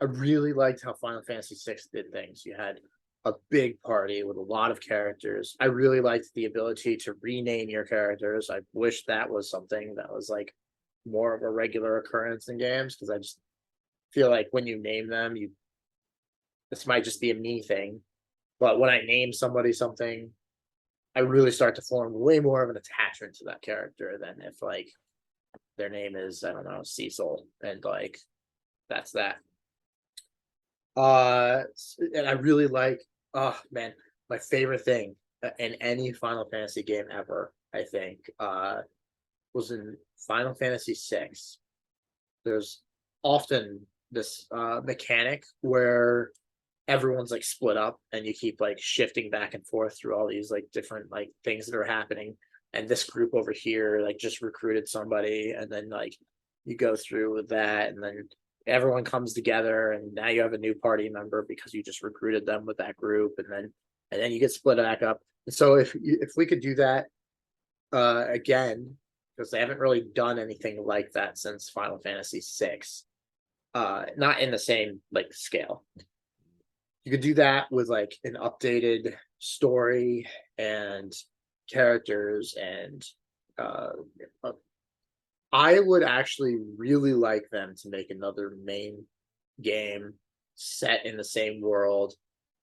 really liked how Final Fantasy VI did things. You had a big party with a lot of characters. I really liked the ability to rename your characters. I wish that was something that was like more of a regular occurrence in games, because I just feel like when you name them, this might just be a me thing. But when I name somebody something, I really start to form way more of an attachment to that character than if like their name is, I don't know, Cecil, and like that's that. And I really like, oh man, my favorite thing in any Final Fantasy game ever, I think, was in Final Fantasy VI. There's often this mechanic where everyone's like split up and you keep like shifting back and forth through all these like different like things that are happening. And this group over here like just recruited somebody, and then like you go through with that, and then everyone comes together, and now you have a new party member because you just recruited them with that group, and then you get split back up. And so if we could do that again, because they haven't really done anything like that since Final Fantasy VI, not in the same like scale. You could do that with like an updated story and characters, and I would actually really like them to make another main game set in the same world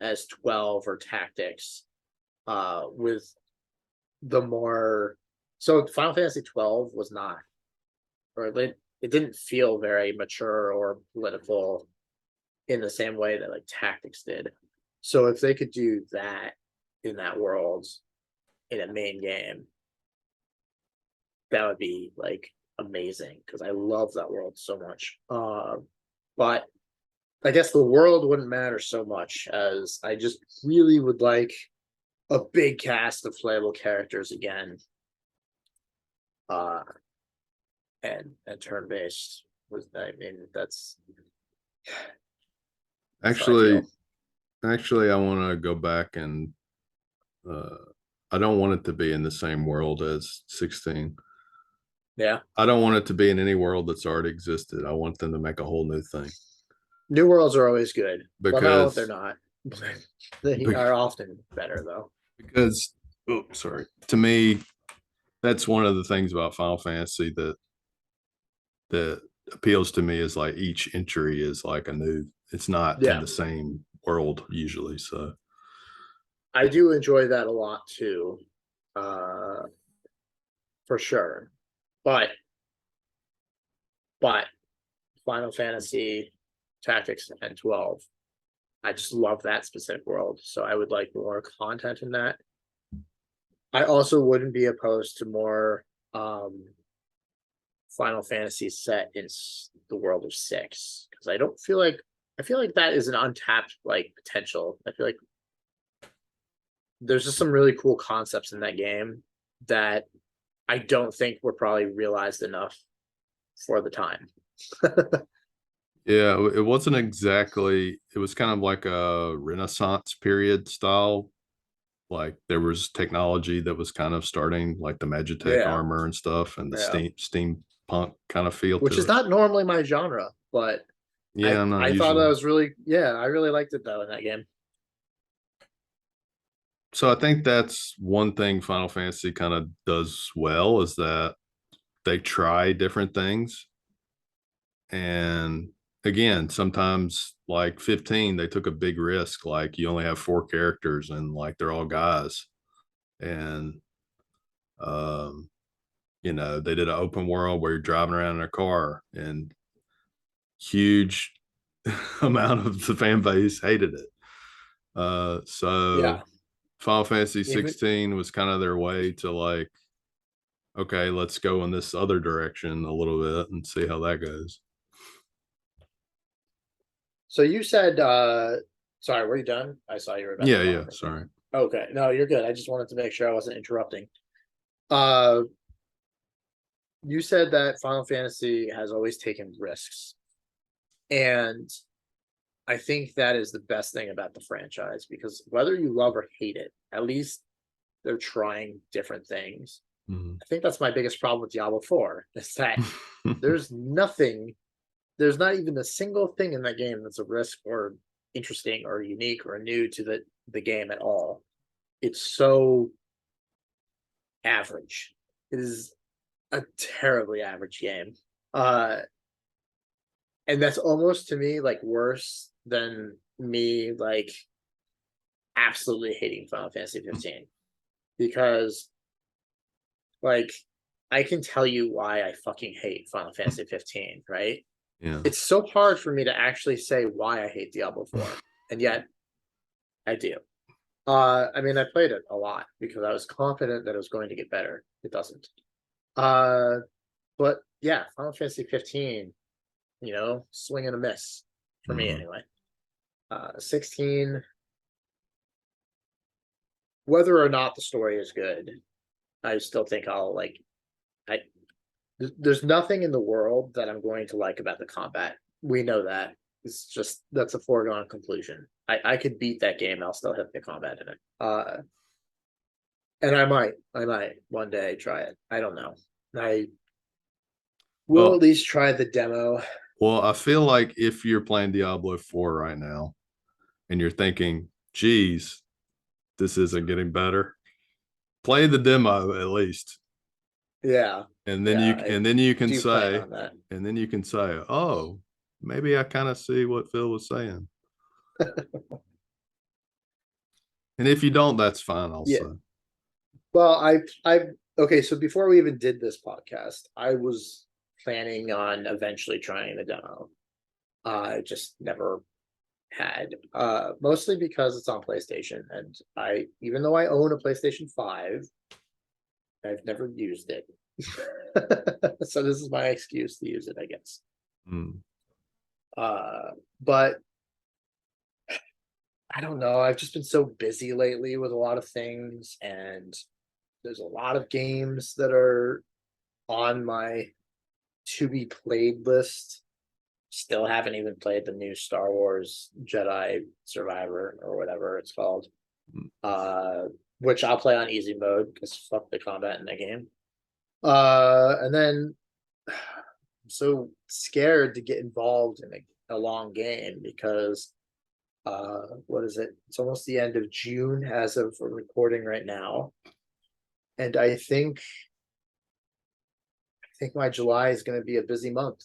as 12 or Tactics, with the more. So Final Fantasy 12 was not, or it didn't feel very mature or political in the same way that like Tactics did. So if they could do that in that world in a main game, that would be like amazing, because I love that world so much. But I guess the world wouldn't matter so much, as I just really would like a big cast of playable characters again. And turn based was, I mean, that's Actually, I want to go back and I don't want it to be in the same world as 16. Yeah. I don't want it to be in any world that's already existed. I want them to make a whole new thing. New worlds are always good. Well, no, Because they're not. They are often better though. because oh sorry. To me, that's one of the things about Final Fantasy that appeals to me, is like each entry is like a new, it's not in Yeah, the same world usually. So I do enjoy that a lot too, for sure. But Final Fantasy Tactics and 12, I just love that specific world. So I would like more content in that. I also wouldn't be opposed to more Final Fantasy set in the world of 6, because I feel like that is an untapped like potential. I feel like there's just some really cool concepts in that game that I don't think were probably realized enough for the time. Yeah, it wasn't exactly, it was kind of like a Renaissance period style. Like there was technology that was kind of starting, like the Magitech Yeah, armor and stuff, and the yeah. steampunk kind of feel Which to is it. not normally my genre, but Yeah, I'm not I thought that usually. was really, yeah, I really liked it though in that game. So I think that's one thing Final Fantasy kind of does well is that they try different things. And again, sometimes like 15, they took a big risk. Like you only have 4 characters and like they're all guys. And um, they did an open world where you're driving around in a car and huge amount of the fan base hated it. So Yeah, Final Fantasy even 16 was kind of their way to like, okay, let's go in this other direction a little bit and see how that goes. so you said sorry, were you done? I saw you were about to Yeah, talk yeah, for a second. sorry. Okay, no, you're good. I just wanted to make sure I wasn't interrupting. Uh you said that Final Fantasy has always taken risks. And I think that is the best thing about the franchise, because whether you love or hate it, at least they're trying different things. Mhm. I think that's my biggest problem with Diablo 4 is that there's nothing, there's not even a single thing in that game that's a risk or interesting or unique or new to the game at all. It's so average. It is a terribly average game. Uh and that's almost to me like worse than me like absolutely hating Final Fantasy 15, because like I can tell you why I fucking hate Final Fantasy 15, right? Yeah. It's so hard for me to actually say why I hate Diablo 4, and yet I do. I mean, I played it a lot because I was confident that it was going to get better. It doesn't. Uh, but yeah, Final Fantasy 15, swing and a miss for me Mhm. anyway. 16, whether or not the story is good, I still think I'll like. I there's nothing in the world that I'm going to like about the combat. We know that. It's just that's a foregone conclusion. I could beat that game. I'll still hit the combat in it. And I might one day try it. I don't know. I will at Well, least try the demo. well, I feel like if you're playing Diablo 4 right now and you're thinking, geez, this isn't getting better, play the demo at least. Yeah, And then yeah. you I and then you can do plan say, on that. oh, maybe I kind of see what Phil was saying. And if you don't, that's fine Yeah. also. Well, I okay. So before we even did this podcast, I was planning on eventually trying the demo. I just never had, mostly because it's on PlayStation, and I even though I own a PlayStation 5, I've never used it. So this is my excuse to use it, I guess. Mm. But I don't know, I've just been so busy lately with a lot of things, and there's a lot of games that are on my to be played list. Still haven't even played the new Star Wars Jedi Survivor or whatever it's called. uh, which I'll play on easy mode because fuck the combat in that game. And then I'm so scared to get involved in a long game because what is it? It's almost the end of June as of recording right now, and I think my July is going to be a busy month,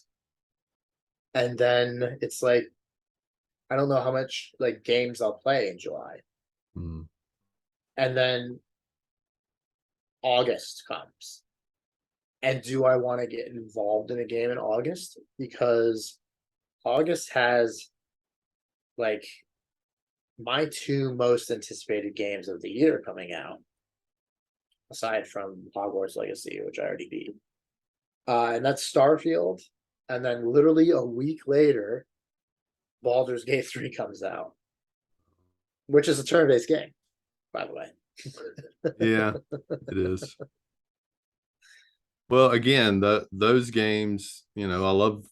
and then it's like I don't know how much like games I'll play in July, Mm. and then August comes. And do I want to get involved in a game in August? Because August has like my two most anticipated games of the year coming out, aside from Hogwarts Legacy, which I already beat. And that's Starfield. And then literally a week later, Baldur's Gate 3 comes out, which is a turn-based game, by the way. Yeah, it is. Well, again, those games, I love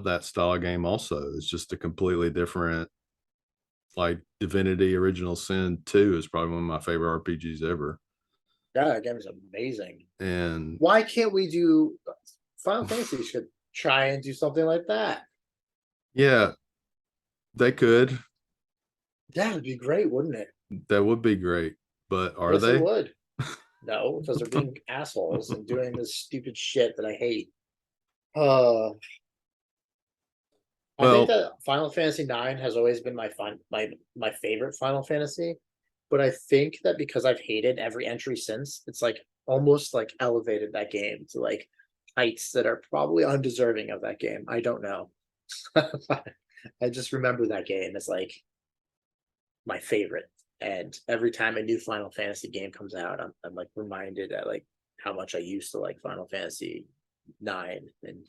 that style game also. It's just a completely different, like Divinity Original Sin 2 is probably one of my favorite RPGs ever. Yeah, that game is amazing. And Why can't we do Final Fantasy should try and do something like that? yeah, they could. That would be great, wouldn't it? That would be great. But are Yes, it they? would. No, because they're being assholes and doing this stupid shit that I hate. Uh I think Well, that Final Fantasy 9 has always been my favorite Final Fantasy, but I think that because I've hated every entry since, it's like almost like elevated that game to like heights that are probably undeserving of that game. I don't know. I just remember that game as like my favorite. And every time a new Final Fantasy game comes out, I'm like reminded at like how much I used to like Final Fantasy 9, and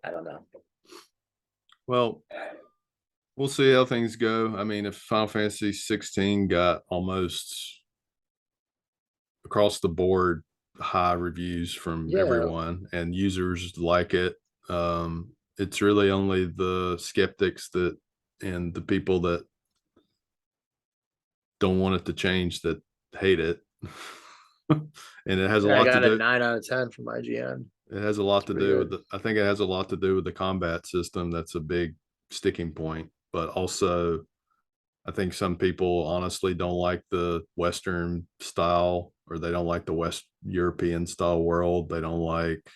I don't know. well, we'll see how things go. I mean, if Final Fantasy 16 got almost across the board high reviews from Yeah, everyone and users like it, it's really only the skeptics that and the people that don't want it to change that hate it. And it has a I lot to got a do. 9 out of 10 from IGN. It has a lot It's to pretty do with good. the, I think it has a lot to do with the combat system. That's a big sticking point. But also, I think some people honestly don't like the Western style, or they don't like the West European style world. They don't like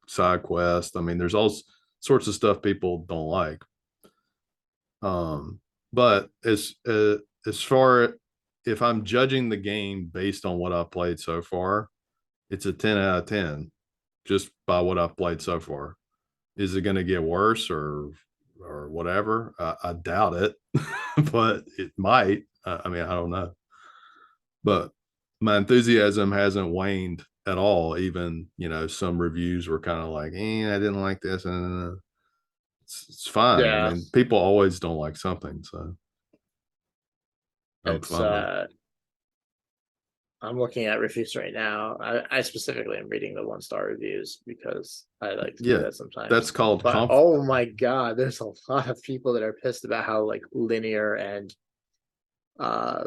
side quest. I mean, there's all sorts of stuff people don't like. But as far, if I'm judging the game based on what I've played so far, it's a 10 out of 10 just by what I've played so far. Is it going to get worse or whatever? I doubt it, but it might. I mean, I don't know. But my enthusiasm hasn't waned at all. Even some reviews were kind of like, I didn't like this, and it's fine. I Yeah, mean, people always don't like something, so I'm it's fine with it. I'm looking at reviews right now. I specifically am reading the 1-star reviews because I like to do Yeah, that that's sometimes. called But oh my god, there's a lot of people that are pissed about how like linear and uh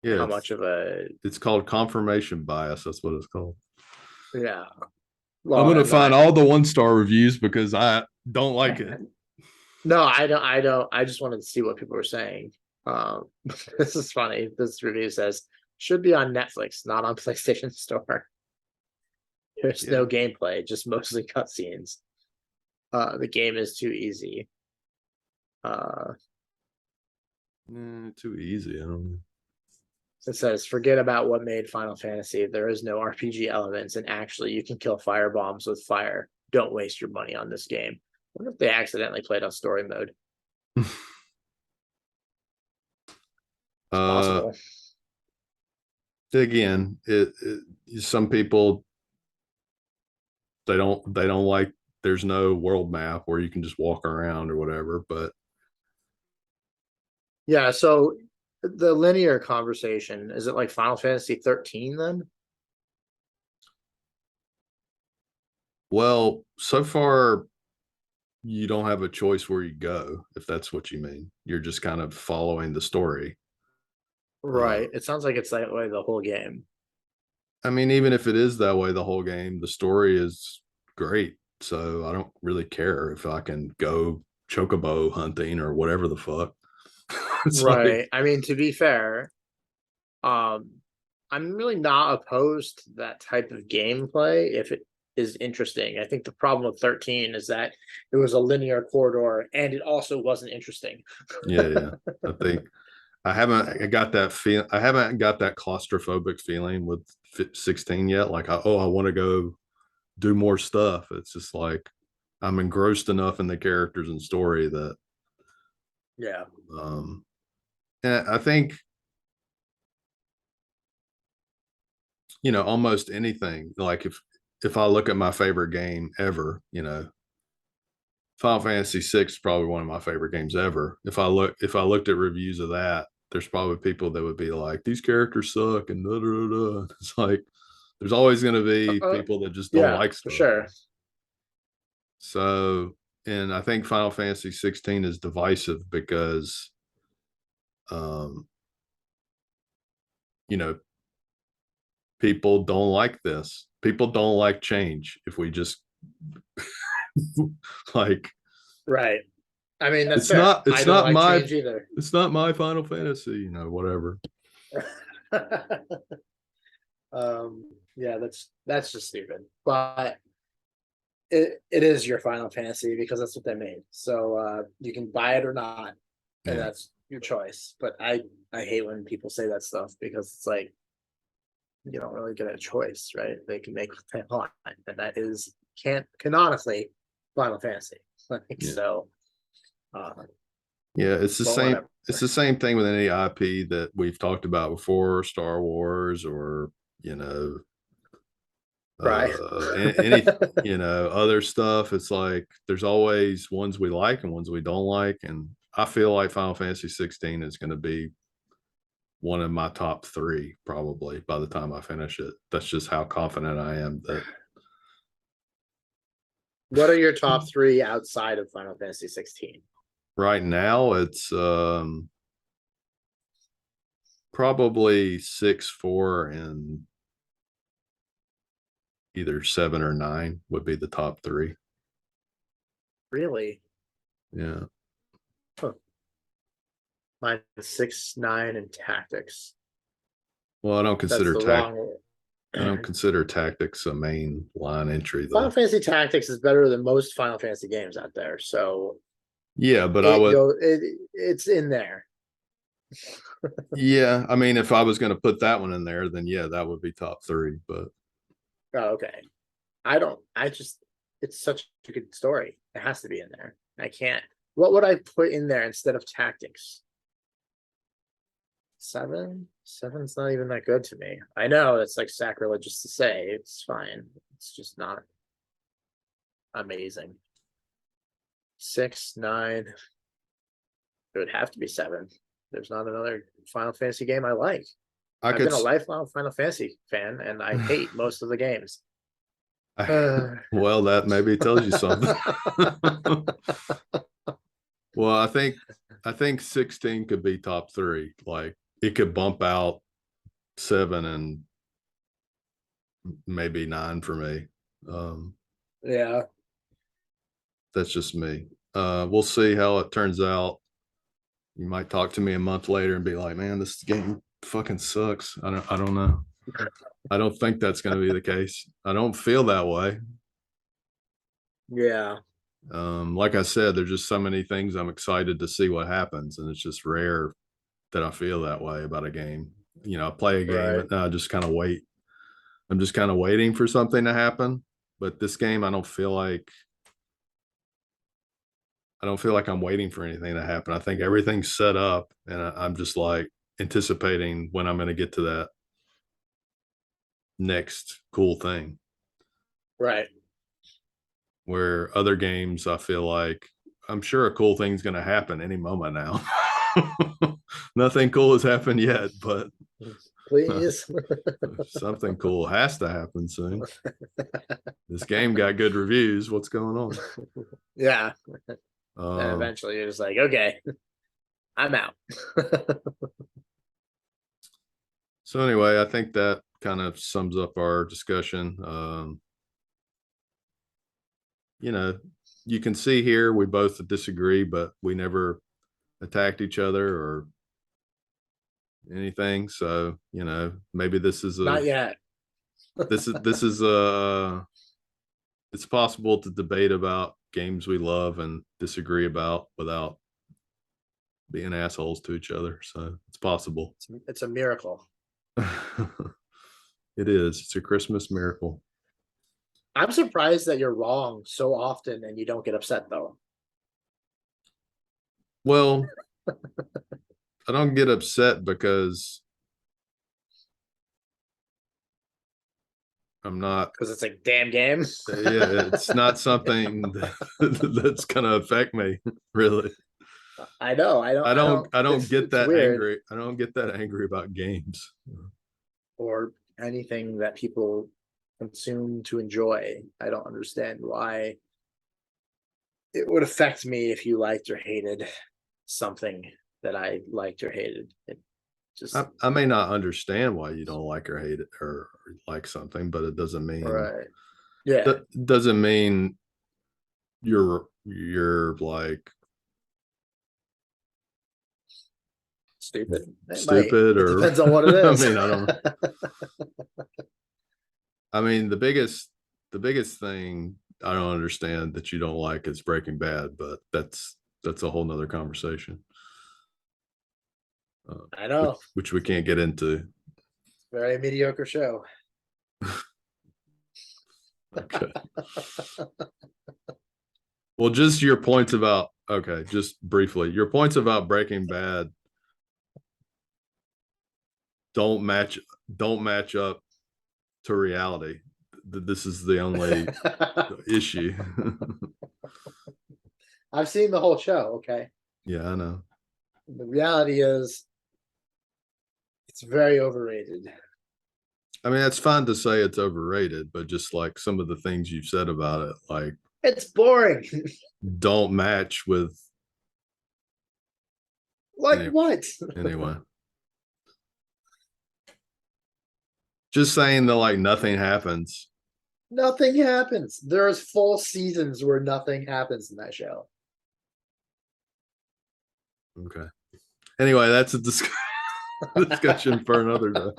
yeah, how much of a it's called confirmation bias. That's what it's called. yeah. I'm Well, gonna and find all the 1-star reviews because I don't like it. no, I don't. I just wanted to see what people were saying. This is funny. This review says should be on Netflix, not on PlayStation Store. There's Yeah, no gameplay, just mostly cutscenes. The game is too easy. Uh, too easy. I don't know. it says forget about what made Final Fantasy. There is no RPG elements, and actually, you can kill fire bombs with fire. Don't waste your money on this game. I wonder if they accidentally played on story mode. It's uh, possible. again, some people they don't like. There's no world map where you can just walk around or whatever. But Yeah. So the linear conversation is it like Final Fantasy 13 then? well, so far you don't have a choice where you go if that's what you mean. You're just kind of following the story. Uh, Right. It sounds like it's that way the whole game. I mean, even if it is that way the whole game, the story is great. So I don't really care if I can go chocobo hunting or whatever the fuck. It's like, Right. I mean, to be fair, um, I'm really not opposed to that type of gameplay if it is interesting. I think the problem with 13 is that it was a linear corridor and it also wasn't interesting. yeah, yeah. I think I got that feel. I haven't got that claustrophobic feeling with 16 yet. Like, I want to go do more stuff. It's just like I'm engrossed enough in the characters and story that, Yeah. um, and I think almost anything. Like if I look at my favorite game ever, Final Fantasy VI is probably one of my favorite games ever. If I looked at reviews of that, there's probably people that would be like, these characters suck and da da da. It's like there's always going to be Uh, people that just don't yeah, like for stuff. sure. So, and I think Final Fantasy 16 is divisive because, um, you know, people don't like this. People don't like change. If we just like, Right. I mean, that's it's fair. not, I it's don't not like my, change either. it's not my Final Fantasy, whatever. Yeah, that's just stupid. But it is your Final Fantasy because that's what they made. So you can buy it or not, and Yeah. that's your choice. But I hate when people say that stuff because it's like you don't really get a choice, right? They can make what they want, and that is can't canonically Final Fantasy. Like Yeah. so, Yeah, but whatever. it's the same thing with any IP that we've talked about before, Star Wars or, you know, Right. any, other stuff. It's like there's always ones we like and ones we don't like. And I feel like Final Fantasy 16 is going to be one of my top three probably by the time I finish it. That's just how confident I am that What are your top three outside of Final Fantasy 16? right now it's probably 6, 4, and either 7 or 9 would be the top three. Really? Yeah. Huh. Mine is 6, 9, and tactics. Well, That's the wrong. I don't consider tactics a main line entry Final though. Fantasy Tactics is better than most Final Fantasy games out there, so Yeah, but it's in there. yeah, I mean, if I was going to put that one in there, then yeah, that would be top three. But Oh, okay. I don't. I just. It's such a good story. It has to be in there. I can't. What would I put in there instead of tactics? 7. 7's not even that good to me. I know it's like sacrilegious to say. It's fine. It's just not amazing. 6, 9. It would have to be 7. There's not another Final Fantasy game I like. I I've could, been a lifelong Final Fantasy fan, and I hate most of the games. well, that maybe tells you something. Well, I think 16 could be top three. Like it could bump out 7 and maybe 9 for me. Yeah. That's just me. We'll see how it turns out. You might talk to me a month later and be like, "Man, this game fucking sucks." I don't know. I don't think that's going to be the case. I don't feel that way. Yeah. Like I said, there's just so many things I'm excited to see what happens, and it's just rare that I feel that way about a game. I play a game Right. and I just kind of wait. I'm just kind of waiting for something to happen. But this game, I don't feel like I'm waiting for anything to happen. I think everything's set up, and I'm just like anticipating when I'm going to get to that next cool thing. Right. Where other games, I feel like I'm sure a cool thing's going to happen any moment now. Nothing cool has happened yet, but Please. something cool has to happen soon. This game got good reviews. What's going on? Yeah. And eventually you're just like, okay, I'm out. So anyway, I think that kind of sums up our discussion. You can see here we both disagree, but we never attacked each other or anything. So, maybe Not yet. this is it's possible to debate about games we love and disagree about without being assholes to each other. So it's possible. It's a miracle. It is. It's a Christmas miracle. I'm surprised that you're wrong so often and you don't get upset though. Well, I don't get upset because I'm not. Because it's like damn game. Yeah, it's not something that's gonna affect me, really. I know. I don't get It's that weird. angry. I don't get that angry about games. Or anything that people consume to enjoy. I don't understand why it would affect me if you liked or hated something that I liked or hated. It just I may not understand why you don't like or hate it or like something, but it doesn't mean right. Yeah. that doesn't mean you're like Stupid. It might. stupid It or depends on what it I is. mean, I don't know. I mean, the biggest thing I don't understand that you don't like is Breaking Bad, but that's a whole nother conversation. I know. Which we can't get into. Very mediocre show. Okay. Well, just your points about okay, just briefly, your points about Breaking Bad don't match up to reality. This is the only issue. I've seen the whole show. Okay. Yeah, I know. The reality is it's very overrated. I mean, it's fine to say it's overrated, but just like some of the things you've said about it, like It's boring. don't match with Like what? anyway. Just saying that like nothing happens. Nothing happens. There's full seasons where nothing happens in that show. Okay. Anyway, that's a discussion for another day.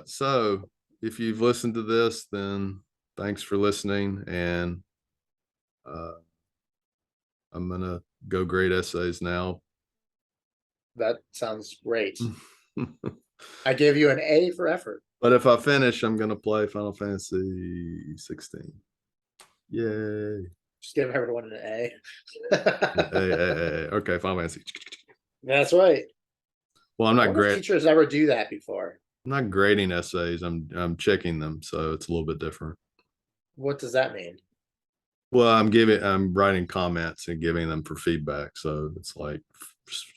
So if you've listened to this, then thanks for listening, and I'm gonna go grade essays now. That sounds great. I gave you an A for effort. But if I finish, I'm gonna play Final Fantasy 16. Yay! Just give everyone an A. Hey. Okay, Final Fantasy. That's right. Well, I'm I not wonder if great. teachers ever do that before. I'm not grading essays. I'm checking them, so it's a little bit different. What does that mean? Well, I'm writing comments and giving them for feedback, so it's like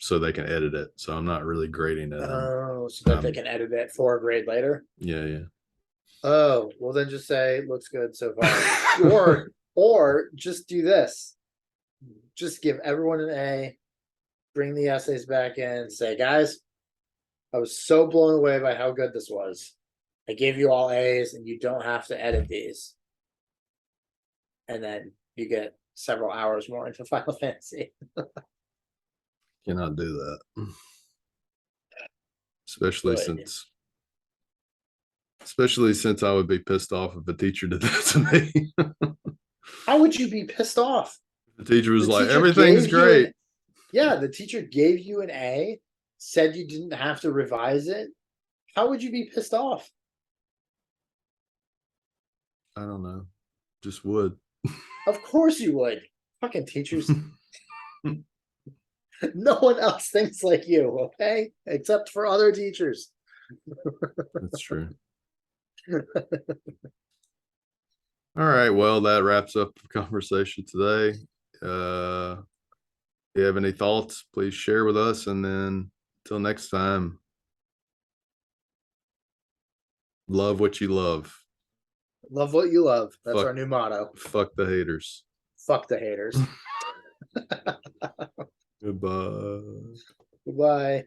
so they can edit it. So I'm not really grading it. Oh, so that they can edit it for a grade later. Yeah. Oh, well then just say looks good so far. or just do this. Just give everyone an A, bring the essays back in, say, guys, I was so blown away by how good this was. I gave you all A's and you don't have to edit these. And then you get several hours more into Final Fantasy. Cannot do that. Especially Good. since I would be pissed off if a teacher did that to me. How would you be pissed off? The teacher was The like, teacher everything's gave you great. Yeah, the teacher gave you an A, said you didn't have to revise it. How would you be pissed off? I don't know. Just would. Of course you would. Fucking teachers. No one else thinks like you, okay? Except for other teachers. That's true. All right. Well, that wraps up the conversation today. If you have any thoughts, please share with us. And then until next time, love what you love. Love what you love. That's our new motto. Fuck the haters. Fuck the haters. Goodbye. Goodbye.